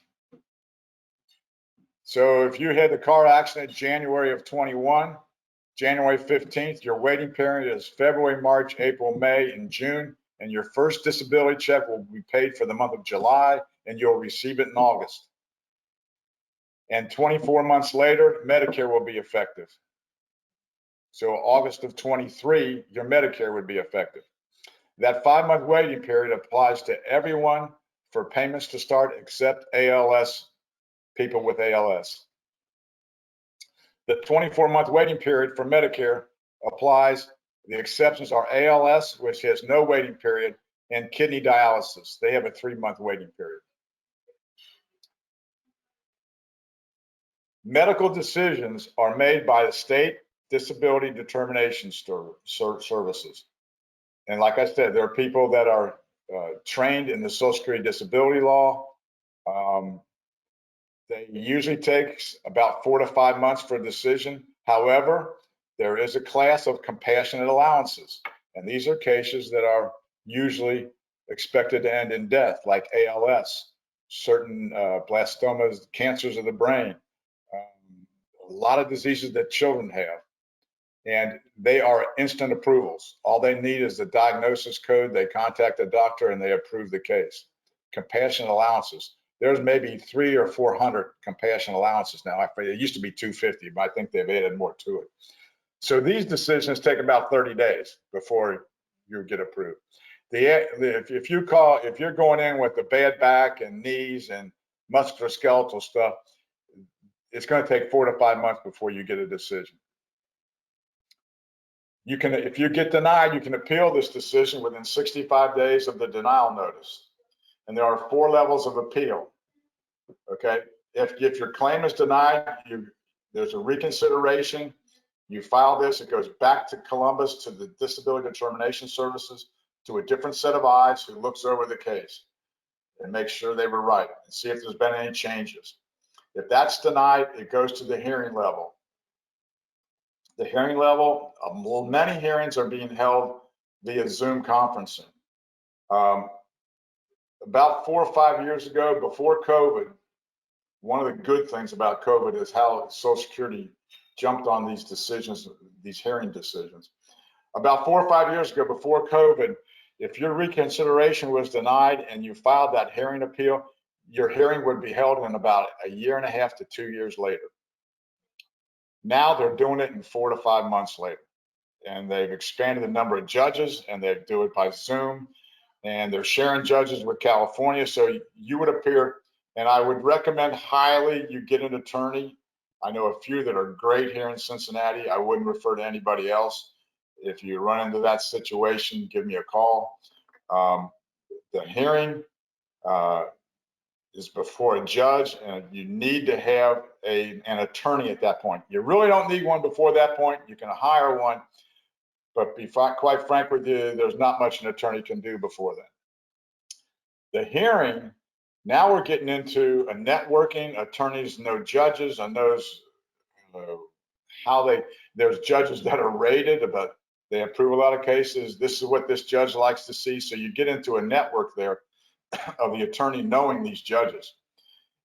So if you had the car accident January of 21, January 15th, your waiting period is February, March, April, May, and June, and your first disability check will be paid for the month of July, and you'll receive it in August. And 24 months later, Medicare will be effective. So August of 23, your Medicare would be effective. That 5-month waiting period applies to everyone for payments to start except ALS, people with ALS. The 24-month waiting period for Medicare applies. The exceptions are ALS, which has no waiting period, and kidney dialysis. They have a 3-month waiting period. Medical decisions are made by the state disability determination services. And like I said, there are people that are trained in the Social Security disability law. They usually take about 4 to 5 months for a decision. However, there is a class of compassionate allowances, and these are cases that are usually expected to end in death, like ALS, certain blastomas, cancers of the brain, a lot of diseases that children have, and they are instant approvals. All they need is the diagnosis code. They contact a doctor and they approve the case. Compassionate allowances. There's maybe 300 or 400 compassionate allowances now. It used to be 250, but I think they've added more to it. So these decisions take about 30 days before you get approved. If you're going in with a bad back and knees and musculoskeletal stuff, it's going to take 4 to 5 months before you get a decision. You can, if you get denied, you can appeal this decision within 65 days of the denial notice. And there are 4 levels of appeal. Okay, if your claim is denied, there's a reconsideration. You file this, it goes back to Columbus to the Disability Determination Services, to a different set of eyes who looks over the case and makes sure they were right and see if there's been any changes. If that's denied, it goes to the hearing level. The hearing level, many hearings are being held via Zoom conferencing. About 4 or 5 years ago, before COVID, one of the good things about COVID is how Social Security jumped on these decisions, these hearing decisions. About 4 or 5 years ago, before COVID, if your reconsideration was denied and you filed that hearing appeal, your hearing would be held in about 1.5 years to 2 years later. Now they're doing it in 4 to 5 months later. And they've expanded the number of judges, and they do it by Zoom, and they're sharing judges with California. So you would appear, and I would recommend highly you get an attorney. I know a few that are great here in Cincinnati. I wouldn't refer to anybody else. If you run into that situation, give me a call. The hearing is before a judge, and you need to have an attorney at that point. You really don't need one before that point. You can hire one, but be quite frank with you, there's not much an attorney can do before that. The hearing, now we're getting into a networking. Attorneys know judges and knows there's judges that are rated, but they approve a lot of cases. This is what this judge likes to see. So you get into a network there of the attorney knowing these judges.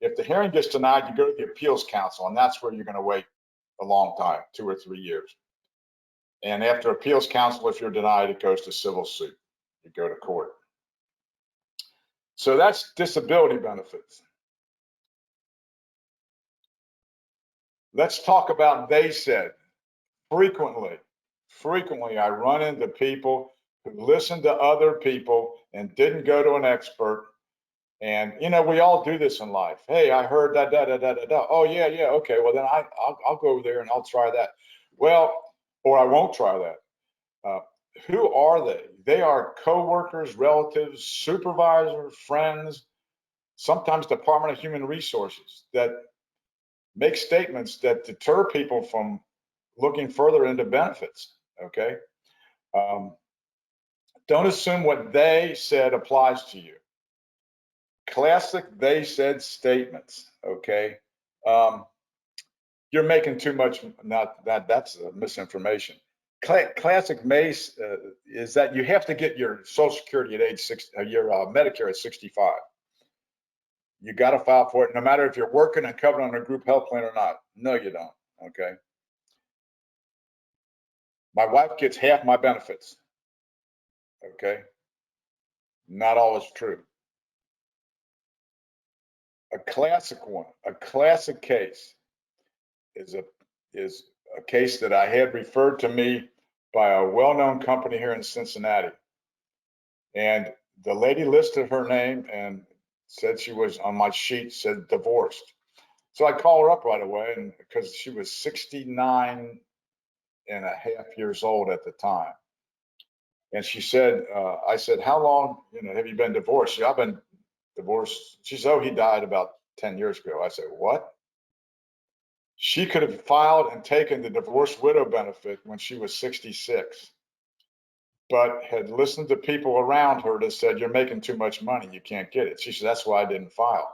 If the hearing gets denied, you go to the appeals council, and that's where you're going to wait a long time, 2 or 3 years. And after appeals council, if you're denied, it goes to civil suit. You go to court. So that's disability benefits. Let's talk about they said. Frequently, I run into people who listen to other people and didn't go to an expert. And, you know, we all do this in life. Hey, I heard that, Oh, yeah, okay. Well, then I'll go over there and I'll try that. Well, or I won't try that. Who are they? They are coworkers, relatives, supervisors, friends, sometimes Department of Human Resources that make statements that deter people from looking further into benefits, okay? Don't assume what they said applies to you. Classic they said statements, okay? You're making too much, not that, that's misinformation. Classic MACE is that you have to get your Social Security at age 60, your Medicare at 65. You got to file for it, no matter if you're working and covered on a group health plan or not. No, you don't, okay? My wife gets half my benefits, okay? Not always true. A classic one, a classic case is a case that I had referred to me by a well-known company here in Cincinnati. And the lady listed her name and said she was on my sheet, said divorced. So I called her up right away, and because she was 69 and a half years old at the time. And she said, I said, how long, have you been divorced? She, I've been divorced. She said, oh, he died about 10 years ago. I said, what? She could have filed and taken the divorced widow benefit when she was 66, but had listened to people around her that said, you're making too much money, you can't get it. She said, that's why I didn't file,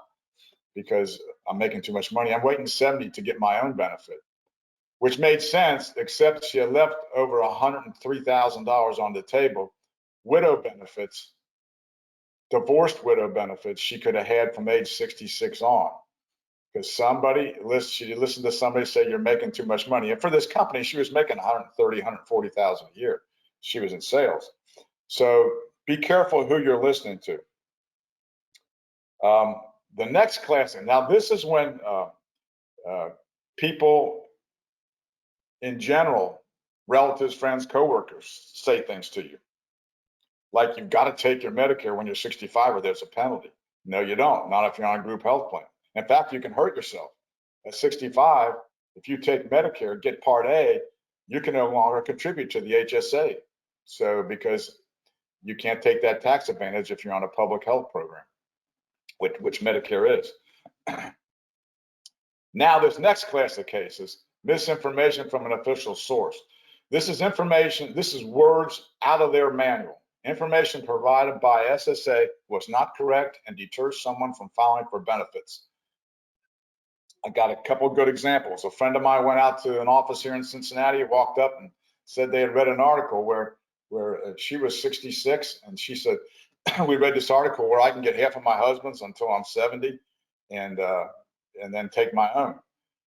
because I'm making too much money. I'm waiting 70 to get my own benefit, which made sense, except she had left over $103,000 on the table. Widow benefits, divorced widow benefits, she could have had from age 66 on. Because she listened to somebody say you're making too much money. And for this company, she was making 130, 140,000 a year. She was in sales. So be careful who you're listening to. The next classic, now this is when people in general, relatives, friends, coworkers, say things to you. Like, you've got to take your Medicare when you're 65 or there's a penalty. No, you don't, not if you're on a group health plan. In fact, you can hurt yourself. At 65, if you take Medicare, get Part A, you can no longer contribute to the HSA. So, because you can't take that tax advantage if you're on a public health program, which Medicare is. Now, this next class of cases, misinformation from an official source. This is information, this is words out of their manual. Information provided by SSA was not correct and deters someone from filing for benefits. I got a couple of good examples. A friend of mine went out to an office here in Cincinnati, walked up and said they had read an article where she was 66, and she said, we read this article where I can get half of my husband's until I'm 70 and then take my own.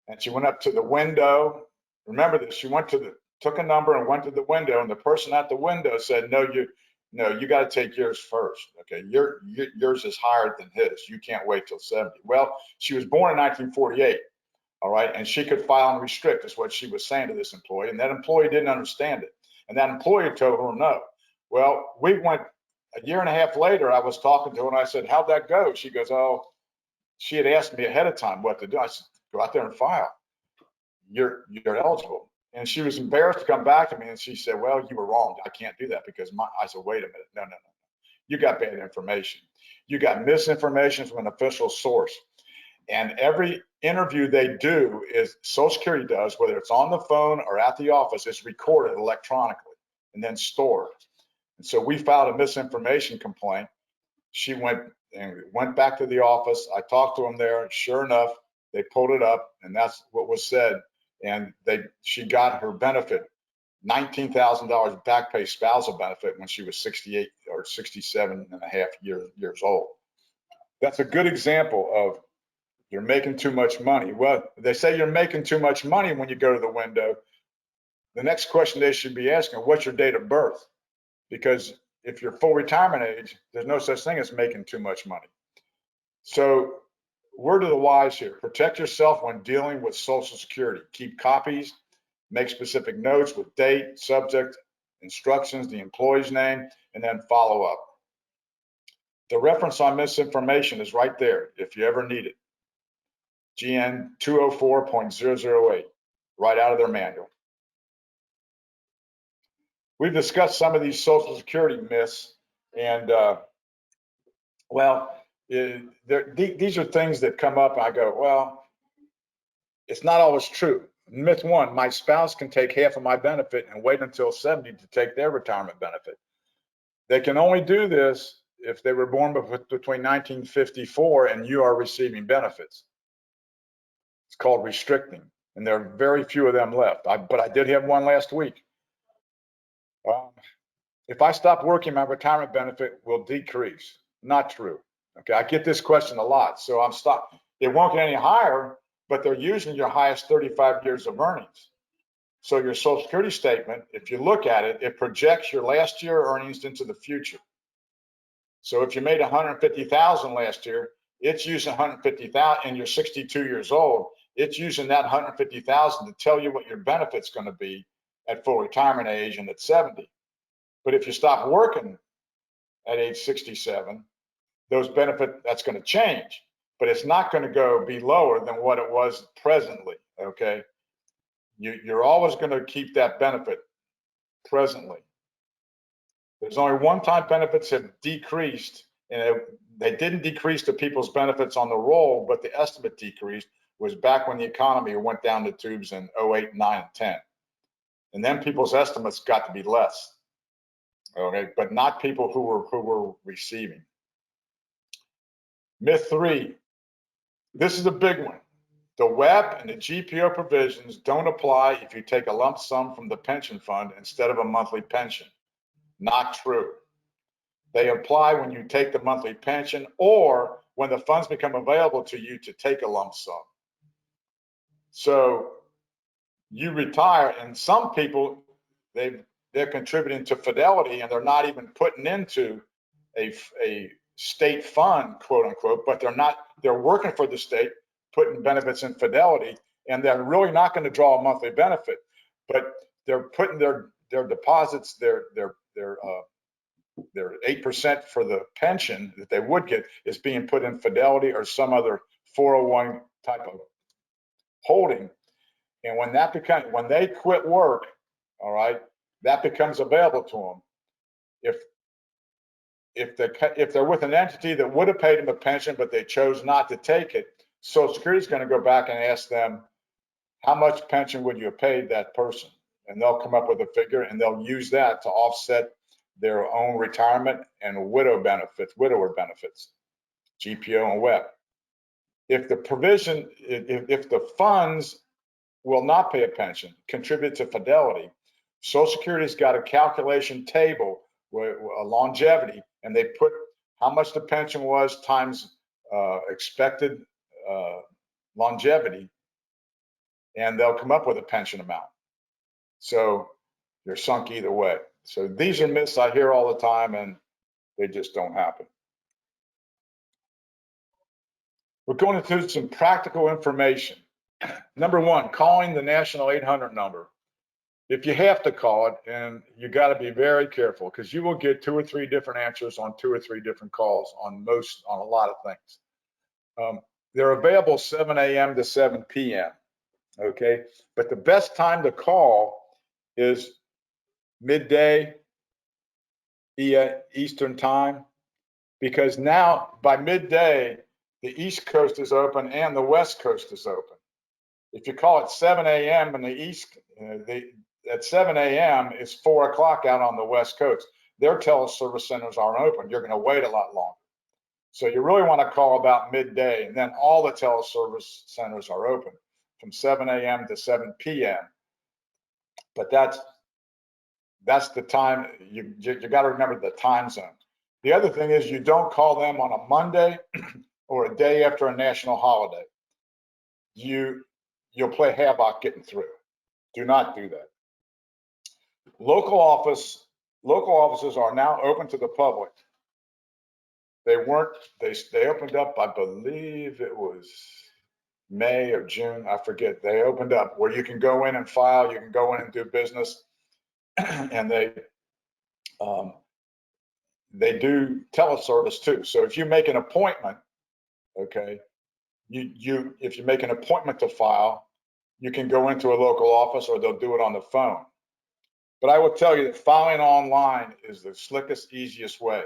And she went up to the window. Remember this, she took a number and went to the window, and the person at the window said, no, you got to take yours first. Okay, yours is higher than his. You can't wait till 70. Well, she was born in 1948, all right, and she could file and restrict, is what she was saying to this employee, and that employee didn't understand it. And that employee told her no. Well, we went a year and a half later, I was talking to her and I said, how'd that go? She goes, oh, she had asked me ahead of time what to do. I said, go out there and file. You're eligible. And she was embarrassed to come back to me, and she said, well, you were wrong. I can't do that because I said, wait a minute. No. You got bad information. You got misinformation from an official source. And every interview they do is Social Security does, whether it's on the phone or at the office, it's recorded electronically and then stored. And so we filed a misinformation complaint. She went back to the office. I talked to them there. Sure enough, they pulled it up, and that's what was said. And she got her benefit, $19,000 back pay spousal benefit, when she was 68 or 67 and a half years old. That's a good example of you're making too much money. Well, they say you're making too much money when you go to the window. The next question they should be asking, what's your date of birth? Because if you're full retirement age, there's no such thing as making too much money. So, word of the wise here, protect yourself when dealing with Social Security. Keep copies, make specific notes with date, subject, instructions, the employee's name, and then follow up. The reference on misinformation is right there if you ever need it. GN 204.008, right out of their manual. We've discussed some of these Social Security myths, and these are things that come up, and I go, well, It's not always true. Myth one, my spouse can take half of my benefit and wait until 70 to take their retirement benefit. They can only do this if they were born between 1954 and you are receiving benefits. It's called restricting, and there are very few of them left. But I did have one last week. If I stop working, my retirement benefit will decrease. Not true. Okay, I get this question a lot, so I'm stopped. It won't get any higher, but they're using your highest 35 years of earnings. So your Social Security statement, if you look at it, it projects your last year earnings into the future. So if you made 150,000 last year, it's using 150,000, and you're 62 years old, it's using that 150,000 to tell you what your benefit's going to be at full retirement age and at 70. But if you stop working at age 67, those benefits, that's going to change, but it's not going to be lower than what it was presently. Okay, you're always going to keep that benefit presently. There's only one-time benefits have decreased, and they didn't decrease the people's benefits on the roll, but the estimate decreased was back when the economy went down the tubes in 08, 9, and 10. And then people's estimates got to be less. Okay, but not people who were receiving. Myth three, this is a big one. The WEP and the GPO provisions don't apply if you take a lump sum from the pension fund instead of a monthly pension. Not true. They apply when you take the monthly pension or when the funds become available to you to take a lump sum. So you retire, and some people, they're contributing to Fidelity and they're not even putting into a state fund, quote unquote, but they're working for the state, putting benefits in Fidelity, and they're really not going to draw a monthly benefit, but they're putting their deposits, their 8% for the pension that they would get is being put in Fidelity or some other 401 type of holding. And when they quit work, all right, that becomes available to them. If they're with an entity that would have paid them a pension, but they chose not to take it, Social Security is going to go back and ask them, how much pension would you have paid that person? And they'll come up with a figure, and they'll use that to offset their own retirement and widower benefits, GPO and WEP. If the funds will not pay a pension, contribute to Fidelity, Social Security's got a calculation table with a longevity, and they put how much the pension was times expected longevity, and they'll come up with a pension amount. So you're sunk either way. So these are myths I hear all the time, and they just don't happen. We're going into some practical information. Number one, calling the national 800 number. If you have to call it, and you got to be very careful, because you will get 2 or 3 different answers on 2 or 3 different calls on a lot of things. They're available 7 a.m. to 7 p.m. Okay, but the best time to call is midday Eastern time, because now by midday the East Coast is open and the West Coast is open. If you call it 7 a.m. in the East, at 7 a.m. it's 4 o'clock out on the West Coast. Their teleservice centers aren't open. You're going to wait a lot longer. So you really want to call about midday, and then all the teleservice centers are open from 7 a.m. to 7 p.m. But that's the time. You got to remember the time zone. The other thing is you don't call them on a Monday or a day after a national holiday. You'll play havoc getting through. Do not do that. Local offices are now open to the public. They opened up, I believe it was May or June, I forget. They opened up where you can go in and file, you can go in and do business, and they do teleservice too. So if you make an appointment, okay, if you make an appointment to file, you can go into a local office, or they'll do it on the phone. But I will tell you that filing online is the slickest, easiest way.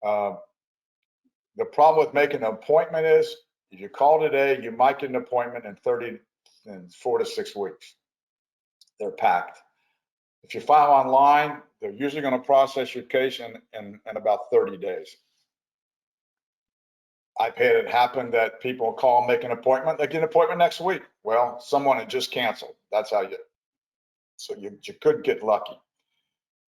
The problem with making an appointment is If you call today, you might get an appointment in 4 to 6 weeks. They're packed. If you file online, they're usually going to process your case in about 30 days. I've had it happen that people call, make an appointment, they get an appointment next week. Well, someone had just canceled. That's how you could get lucky.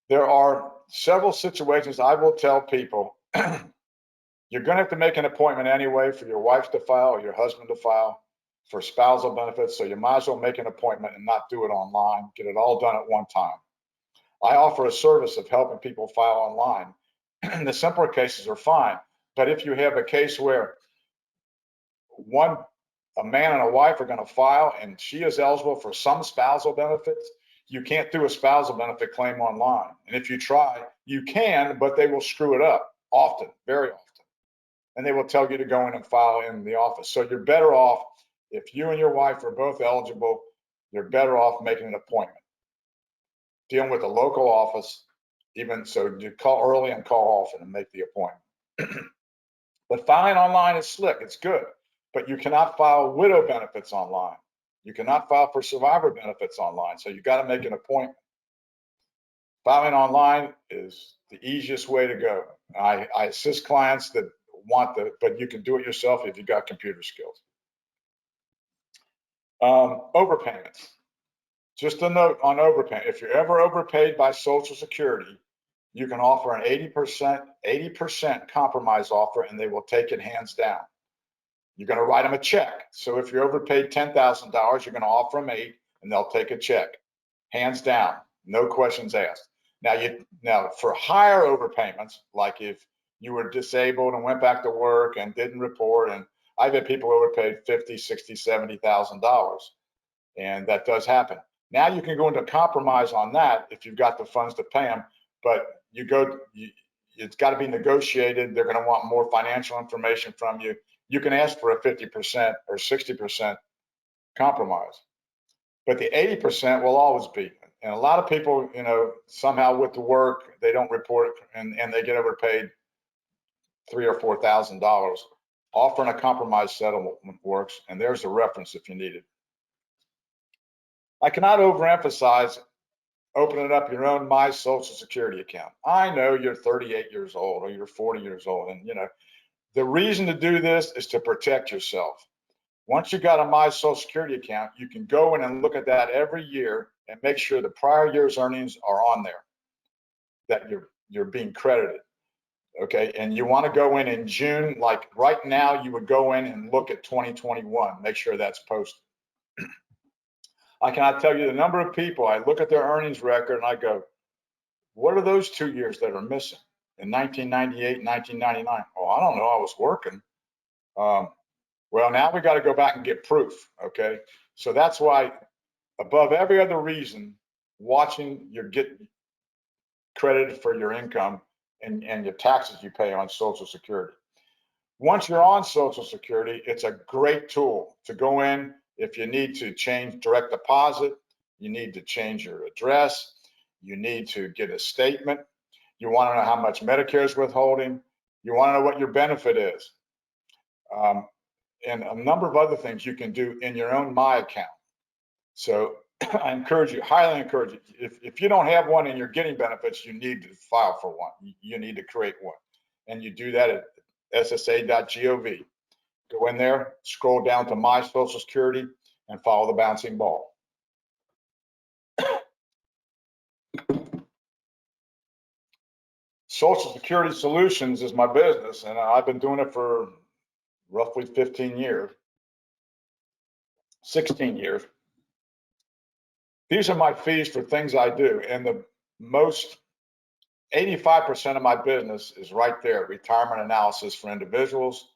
There are several situations I will tell people, you're going to have to make an appointment anyway for your wife to file or your husband to file for spousal benefits. So you might as well make an appointment and not do it online. Get it all done at one time. I offer a service of helping people file online. The simpler cases are fine. But if you have a case where a man and a wife are going to file and she is eligible for some spousal benefits, you can't do a spousal benefit claim online. And if you try, you can, but they will screw it up often, very often. And they will tell you to go in and file in the office. So you're better off, if you and your wife are both eligible, you're better off making an appointment. Dealing with a local office, even so you call early and call often and make the appointment. But filing online is slick, it's good, but you cannot file widow benefits online. You cannot file for survivor benefits online, so you got to make an appointment. Filing online is the easiest way to go. I assist clients that want but you can do it yourself if you've got computer skills. Overpayments. Just a note on overpayment. If you're ever overpaid by Social Security, you can offer an 80% compromise offer and they will take it hands down. You're going to write them a check. So if you're overpaid $10,000, you're going to offer them $8,000 and they'll take a check. Hands down, no questions asked. Now for higher overpayments, like if you were disabled and went back to work and didn't report, and I've had people overpaid $50,000, $60,000, $70,000, and that does happen. Now you can go into compromise on that if you've got the funds to pay them, but it's got to be negotiated. They're going to want more financial information from you. You can ask for a 50% or 60% compromise, but the 80% will always be. And a lot of people, somehow with the work, they don't report it and they get overpaid $3,000 or $4,000. Offering a compromise settlement works, and there's a reference if you need it. I cannot overemphasize opening up your own My Social Security account. I know you're 38 years old or you're 40 years old, and the reason to do this is to protect yourself. Once you got a My Social Security account, you can go in and look at that every year and make sure the prior year's earnings are on there, that you're being credited. Okay, and you want to go in June, like right now, you would go in and look at 2021, make sure that's posted. I cannot tell you the number of people, I look at their earnings record and I go, what are those 2 years that are missing? In 1998, 1999, oh, I don't know, I was working. Well, now we got to go back and get proof, okay? So that's why, above every other reason, watching you get credited for your income and your taxes you pay on Social Security. Once you're on Social Security, it's a great tool to go in. If you need to change direct deposit, you need to change your address, you need to get a statement, you want to know how much Medicare is withholding, you want to know what your benefit is, and a number of other things you can do in your own My account. So I encourage you, highly encourage you, if you don't have one and you're getting benefits, you need to file for one. You need to create one. And you do that at ssa.gov. Go in there, scroll down to My Social Security, and follow the bouncing ball. Social Security Solutions is my business, and I've been doing it for roughly 15 years, 16 years. These are my fees for things I do, and the most 85% of my business is right there, retirement analysis for individuals.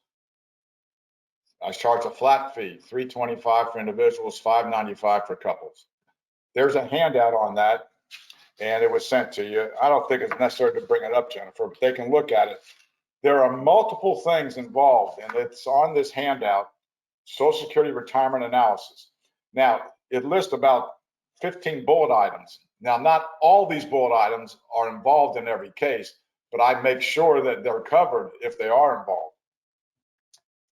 I charge a flat fee, $325 for individuals, $595 for couples. There's a handout on that, and it was sent to you. I don't think it's necessary to bring it up, Jennifer, but they can look at it. There are multiple things involved, and it's on this handout, Social Security Retirement Analysis. Now, it lists about 15 bullet items. Now, not all these bullet items are involved in every case, but I make sure that they're covered if they are involved.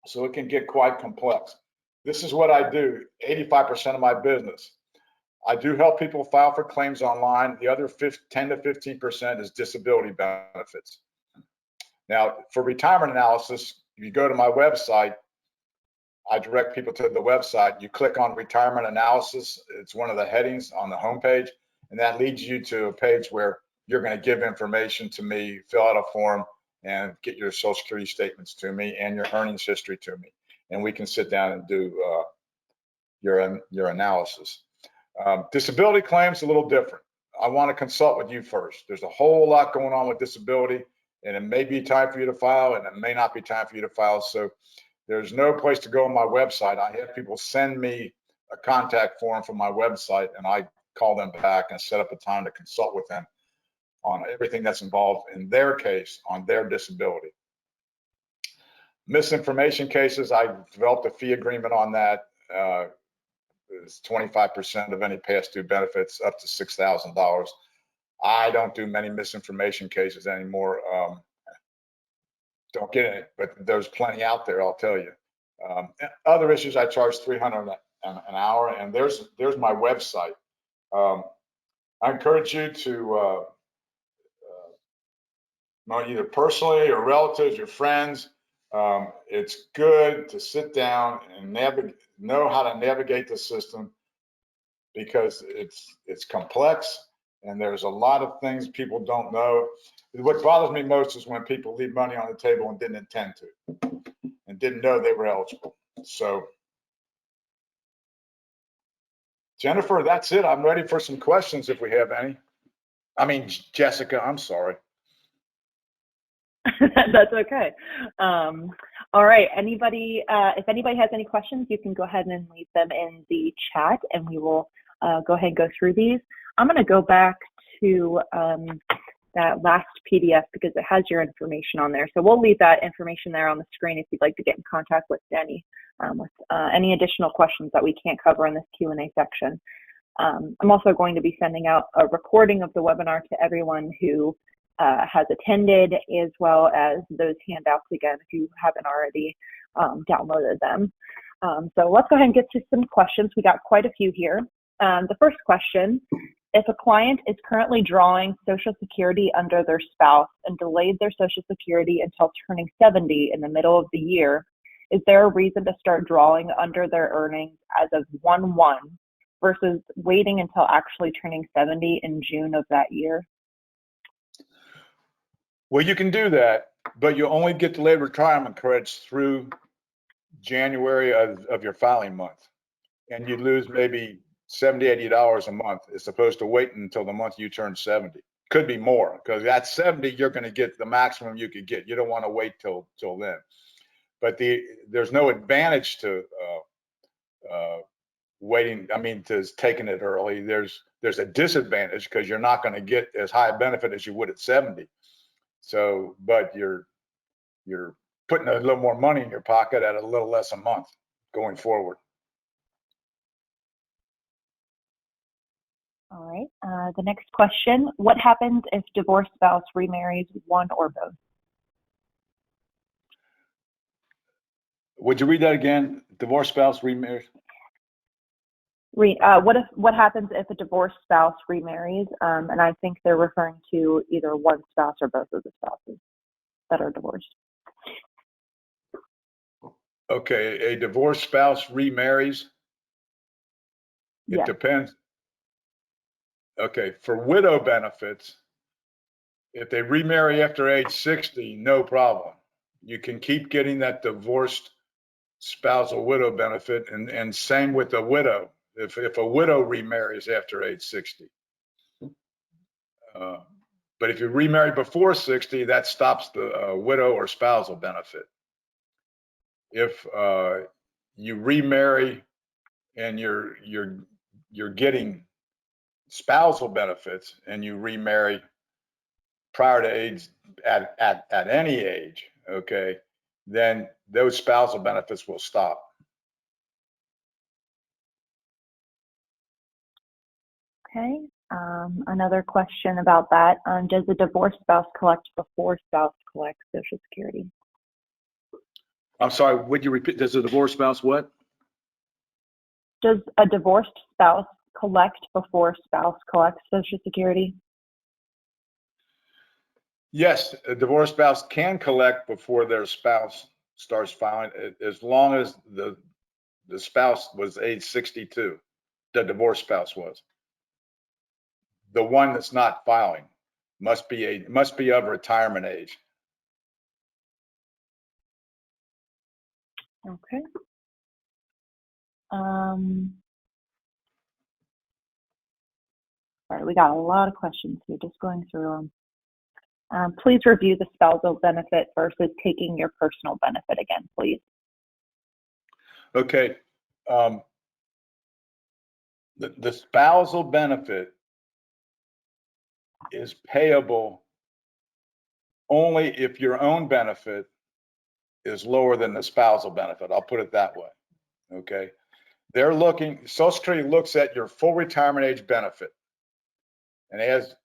So it can get quite complex. This is what I do, 85% of my business. I do help people file for claims online. The other 10 to 15% is disability benefits. Now, for retirement analysis, if you go to my website, I direct people to the website. You click on retirement analysis. It's one of the headings on the homepage, and that leads you to a page where you're going to give information to me, fill out a form, and get your Social Security statements to me and your earnings history to me. And we can sit down and do your analysis. Disability claims a little different. I want to consult with you first. There's a whole lot going on with disability, and it may be time for you to file, and it may not be time for you to file. So there's no place to go on my website. I have people send me a contact form from my website, and I call them back and set up a time to consult with them on everything that's involved in their case on their disability. Misinformation cases, I developed a fee agreement on that. It's 25% of any past due benefits up to $6,000. I don't do many misinformation cases anymore. Don't get it, but there's plenty out there, I'll tell you. Other issues, I charge $300 an hour, and there's my website. I encourage you to either personally or relatives, your friends. It's good to sit down and know how to navigate the system, because it's complex and there's a lot of things people don't know. What bothers me most is when people leave money on the table and didn't intend to, and didn't know they were eligible. So, Jennifer, that's it. I'm ready for some questions if we have any. I mean, Jessica, I'm sorry. That's okay. All right. Anybody, if anybody has any questions, you can go ahead and leave them in the chat, and we will go ahead and go through these. I'm going to go back to that last PDF because it has your information on there. So we'll leave that information there on the screen if you'd like to get in contact with Denny with any additional questions that we can't cover in this Q&A section. I'm also going to be sending out a recording of the webinar to everyone who has attended, as well as those handouts again if you haven't already downloaded them. So let's go ahead and get to some questions. We got quite a few here. The first question: if a client is currently drawing Social Security under their spouse and delayed their Social Security until turning 70 in the middle of the year, is there a reason to start drawing under their earnings as of 1/1 versus waiting until actually turning 70 in June of that year? Well, you can do that, but you only get delayed retirement credits through January of your filing month, and you lose maybe $70, $80 a month, as opposed to waiting until the month you turn 70. Could be more, because at 70 you're going to get the maximum you could get. You don't want to wait till then. But there's no advantage to waiting. I mean, to taking it early. There's a disadvantage because you're not going to get as high a benefit as you would at 70. So, but you're putting a little more money in your pocket at a little less a month going forward. All right. The next question: what happens if divorced spouse remarries one or both? Would you read that again? Divorced spouse remarries? What happens if a divorced spouse remarries? And I think they're referring to either one spouse or both of the spouses that are divorced. Okay, a divorced spouse remarries. It depends. Okay, for widow benefits, if they remarry after age 60, no problem. You can keep getting that divorced spousal widow benefit, and same with a widow. If a widow remarries after age 60. But if you remarry before 60, that stops the widow or spousal benefit. If you remarry and you're getting spousal benefits and you remarry prior to age at any age, okay, then those spousal benefits will stop. Okay. Another question about that: does a divorced spouse collect before spouse collects Social Security? I'm sorry, would you repeat? Does a divorced spouse what? Does a divorced spouse collect before spouse collects Social Security? Yes, a divorced spouse can collect before their spouse starts filing, as long as the spouse was age 62. The divorced spouse was. The one that's not filing must be of retirement age. Okay. Sorry, we got a lot of questions here, just going through them. Please review the spousal benefit versus taking your personal benefit again, please. Okay. The spousal benefit is payable only if your own benefit is lower than the spousal benefit. I'll put it that way. Okay. They're looking, Social Security looks at your full retirement age benefit. And as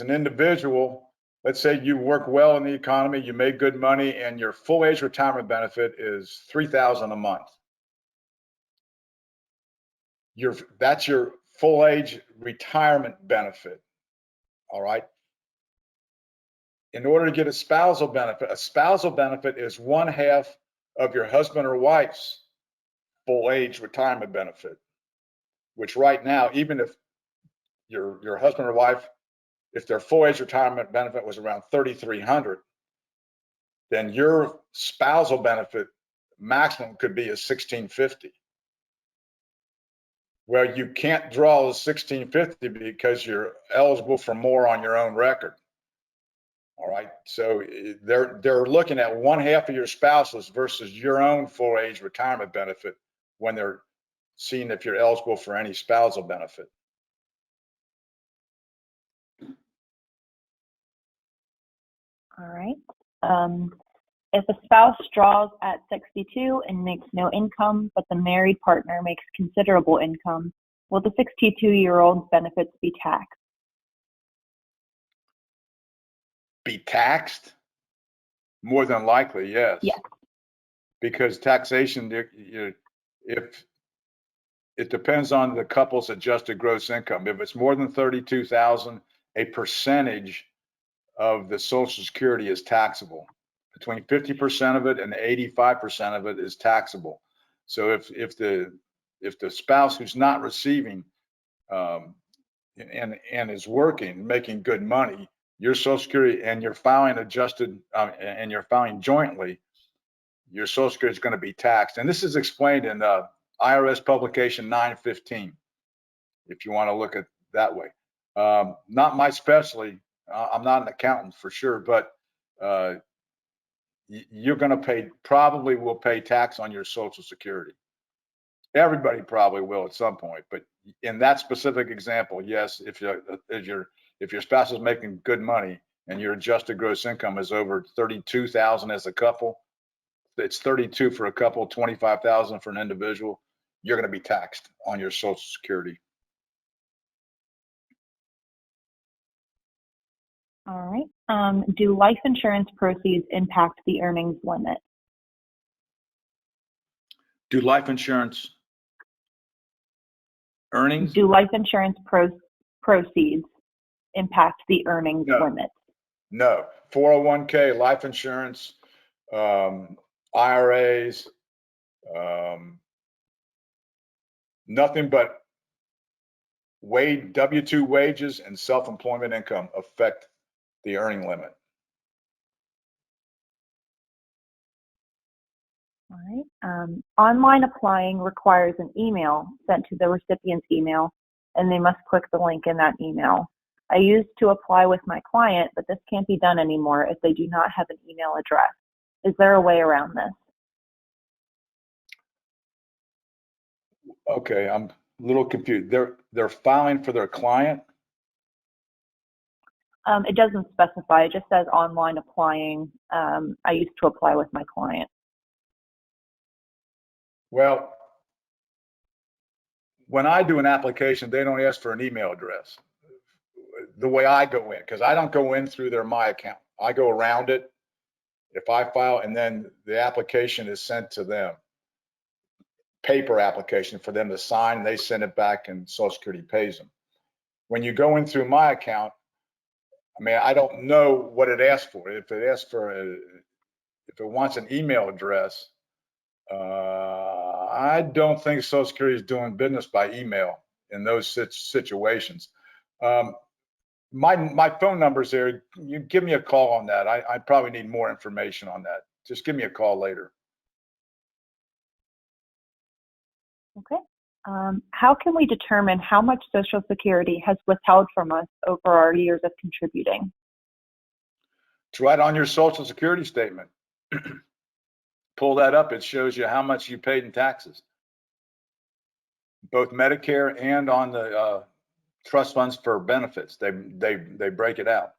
an individual, let's say you work well in the economy, you make good money, and your full age retirement benefit is $3,000 a month. That's your full age retirement benefit. All right. In order to get a spousal benefit is 1/2 of your husband or wife's full age retirement benefit, which right now, even if your husband or wife, if their full age retirement benefit was around $3,300, then your spousal benefit maximum could be a $1,650. Well, you can't draw the $1,650 because you're eligible for more on your own record. All right. So they're looking at 1/2 of your spouse's versus your own full age retirement benefit when they're seeing if you're eligible for any spousal benefit. All right. If a spouse draws at 62 and makes no income, but the married partner makes considerable income, will the 62-year-old's benefits be taxed? Be taxed? More than likely, yes. Yes. Because taxation, if it depends on the couple's adjusted gross income. If it's more than 32,000, a percentage of the Social Security is taxable. Between 50% of it and 85% of it is taxable. So if the spouse who's not receiving and is working, making good money, your Social Security, and you're filing and you're filing jointly, your Social Security is going to be taxed. And this is explained in IRS publication 915, if you want to look at that way. Not my specialty. I'm not an accountant for sure, but you're going to probably will pay tax on your Social Security. Everybody probably will at some point, but in that specific example, yes, if your spouse is making good money and your adjusted gross income is over 32,000 as a couple, it's 32 for a couple, 25,000 for an individual, you're going to be taxed on your Social Security. All right. Do life insurance proceeds impact the earnings limit? Do life insurance earnings? Do life insurance proceeds impact the earnings limit? No. 401k, life insurance, IRAs, nothing but W-2 wages and self-employment income affect the earning limit. All right. Online applying requires an email sent to the recipient's email, and they must click the link in that email. I used to apply with my client, but this can't be done anymore if they do not have an email address. Is there a way around this? Okay, I'm a little confused. They're filing for their client? It doesn't specify. It just says online applying. I used to apply with my client. Well, when I do an application, they don't ask for an email address. The way I go in, because I don't go in through their My account. I go around it, If I file, and then the application is sent to them, paper application for them to sign, they send it back and Social Security pays them. When you go in through my account, I mean, I don't know what it asks for. If it asks for if it wants an email address, I don't think Social Security is doing business by email in those situations. My phone number's there. You give me a call on that. I probably need more information on that. Just give me a call later. Okay. How can we determine how much Social Security has withheld from us over our years of contributing? It's right on your Social Security statement. Pull that up. It shows you how much you paid in taxes, both Medicare and on the trust funds for benefits. They break it out.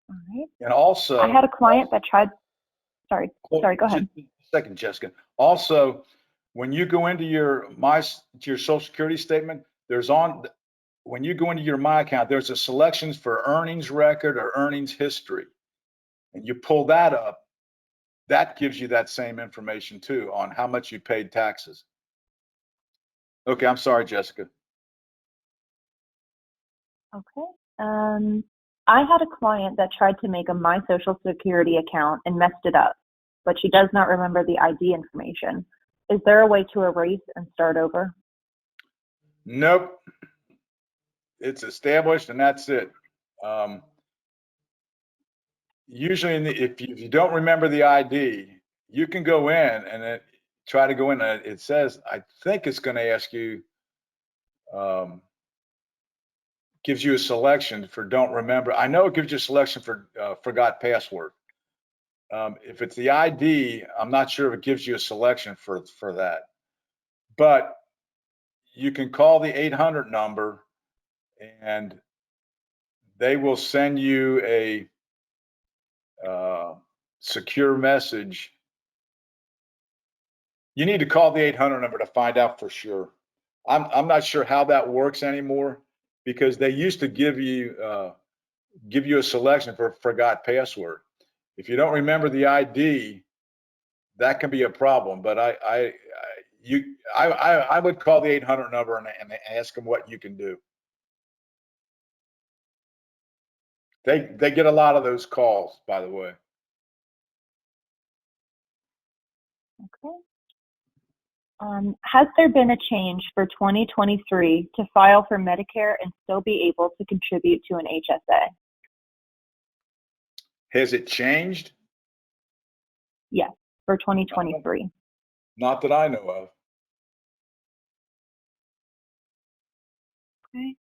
All right. And also, I had a client that tried. Sorry, go ahead. Just a second, Jessica. Also, when you go into your Social Security statement, when you go into your My Account, there's a selections for earnings record or earnings history. And you pull that up, that gives you that same information too on how much you paid taxes. Okay, I'm sorry, Jessica. Okay. I had a client that tried to make a My Social Security account and messed it up, but she does not remember the ID information. Is there a way to erase and start over? Nope. It's established and that's it. Usually, if you don't remember the ID, you can go in and try to go in. It says, I think it's going to ask you, gives you a selection for don't remember. I know it gives you a selection for forgot password. If it's the ID, I'm not sure if it gives you a selection for that. But you can call the 800 number and they will send you a secure message. You need to call the 800 number to find out for sure. I'm not sure how that works anymore because they used to give you a selection for forgot password. If you don't remember the ID, that can be a problem. But I would call the 800 number and ask them what you can do. They get a lot of those calls, by the way. Okay. Has there been a change for 2023 to file for Medicare and still be able to contribute to an HSA? Has it changed? Yes, for 2023. Not that I know of. Okay.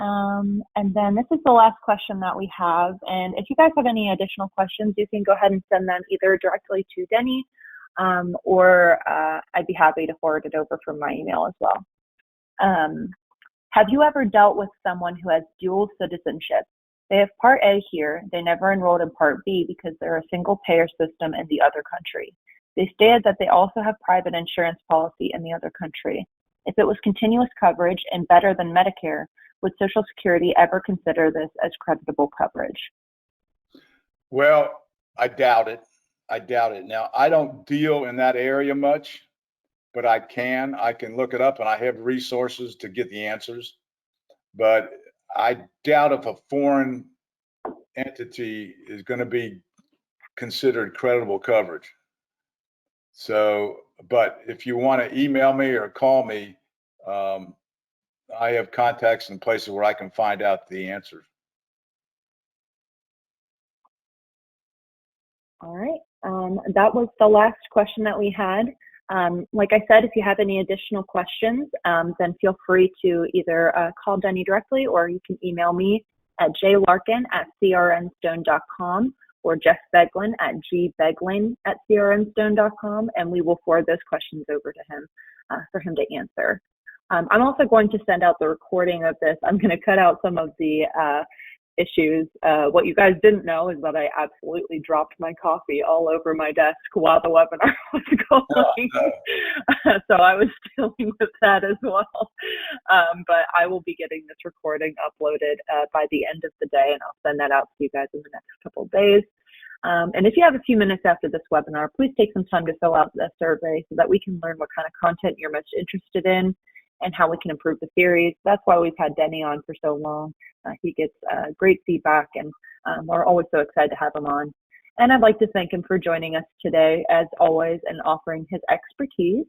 And then this is the last question that we have. And if you guys have any additional questions, you can go ahead and send them either directly to Denny or I'd be happy to forward it over from my email as well. Have you ever dealt with someone who has dual citizenship? They have Part A here. They never enrolled in Part B because they're a single payer system in the other country. They stated that they also have private insurance policy in the other country. If it was continuous coverage and better than Medicare, would Social Security ever consider this as creditable coverage? Well, I doubt it. Now, I don't deal in that area much, but I can look it up and I have resources to get the answers. But I doubt if a foreign entity is going to be considered credible coverage. So, but if you want to email me or call me, I have contacts in places where I can find out the answers. All right. That was the last question that we had. Like I said, if you have any additional questions, then feel free to either call Denny directly or you can email me at jlarkin@crnstone.com or Jeff Beglin at gbeglin@crnstone.com, and we will forward those questions over to him for him to answer. I'm also going to send out the recording of this. I'm going to cut out some of the issues. What you guys didn't know is that I absolutely dropped my coffee all over my desk while the webinar was going. So I was dealing with that as well. But I will be getting this recording uploaded by the end of the day, and I'll send that out to you guys in the next couple of days. And if you have a few minutes after this webinar, please take some time to fill out the survey so that we can learn what kind of content you're most interested in and how we can improve the series. That's why we've had Denny on for so long. He gets great feedback, and we're always so excited to have him on. And I'd like to thank him for joining us today, as always, and offering his expertise.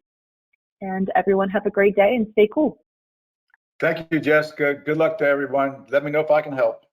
And everyone have a great day and stay cool. Thank you, Jessica. Good luck to everyone. Let me know if I can help.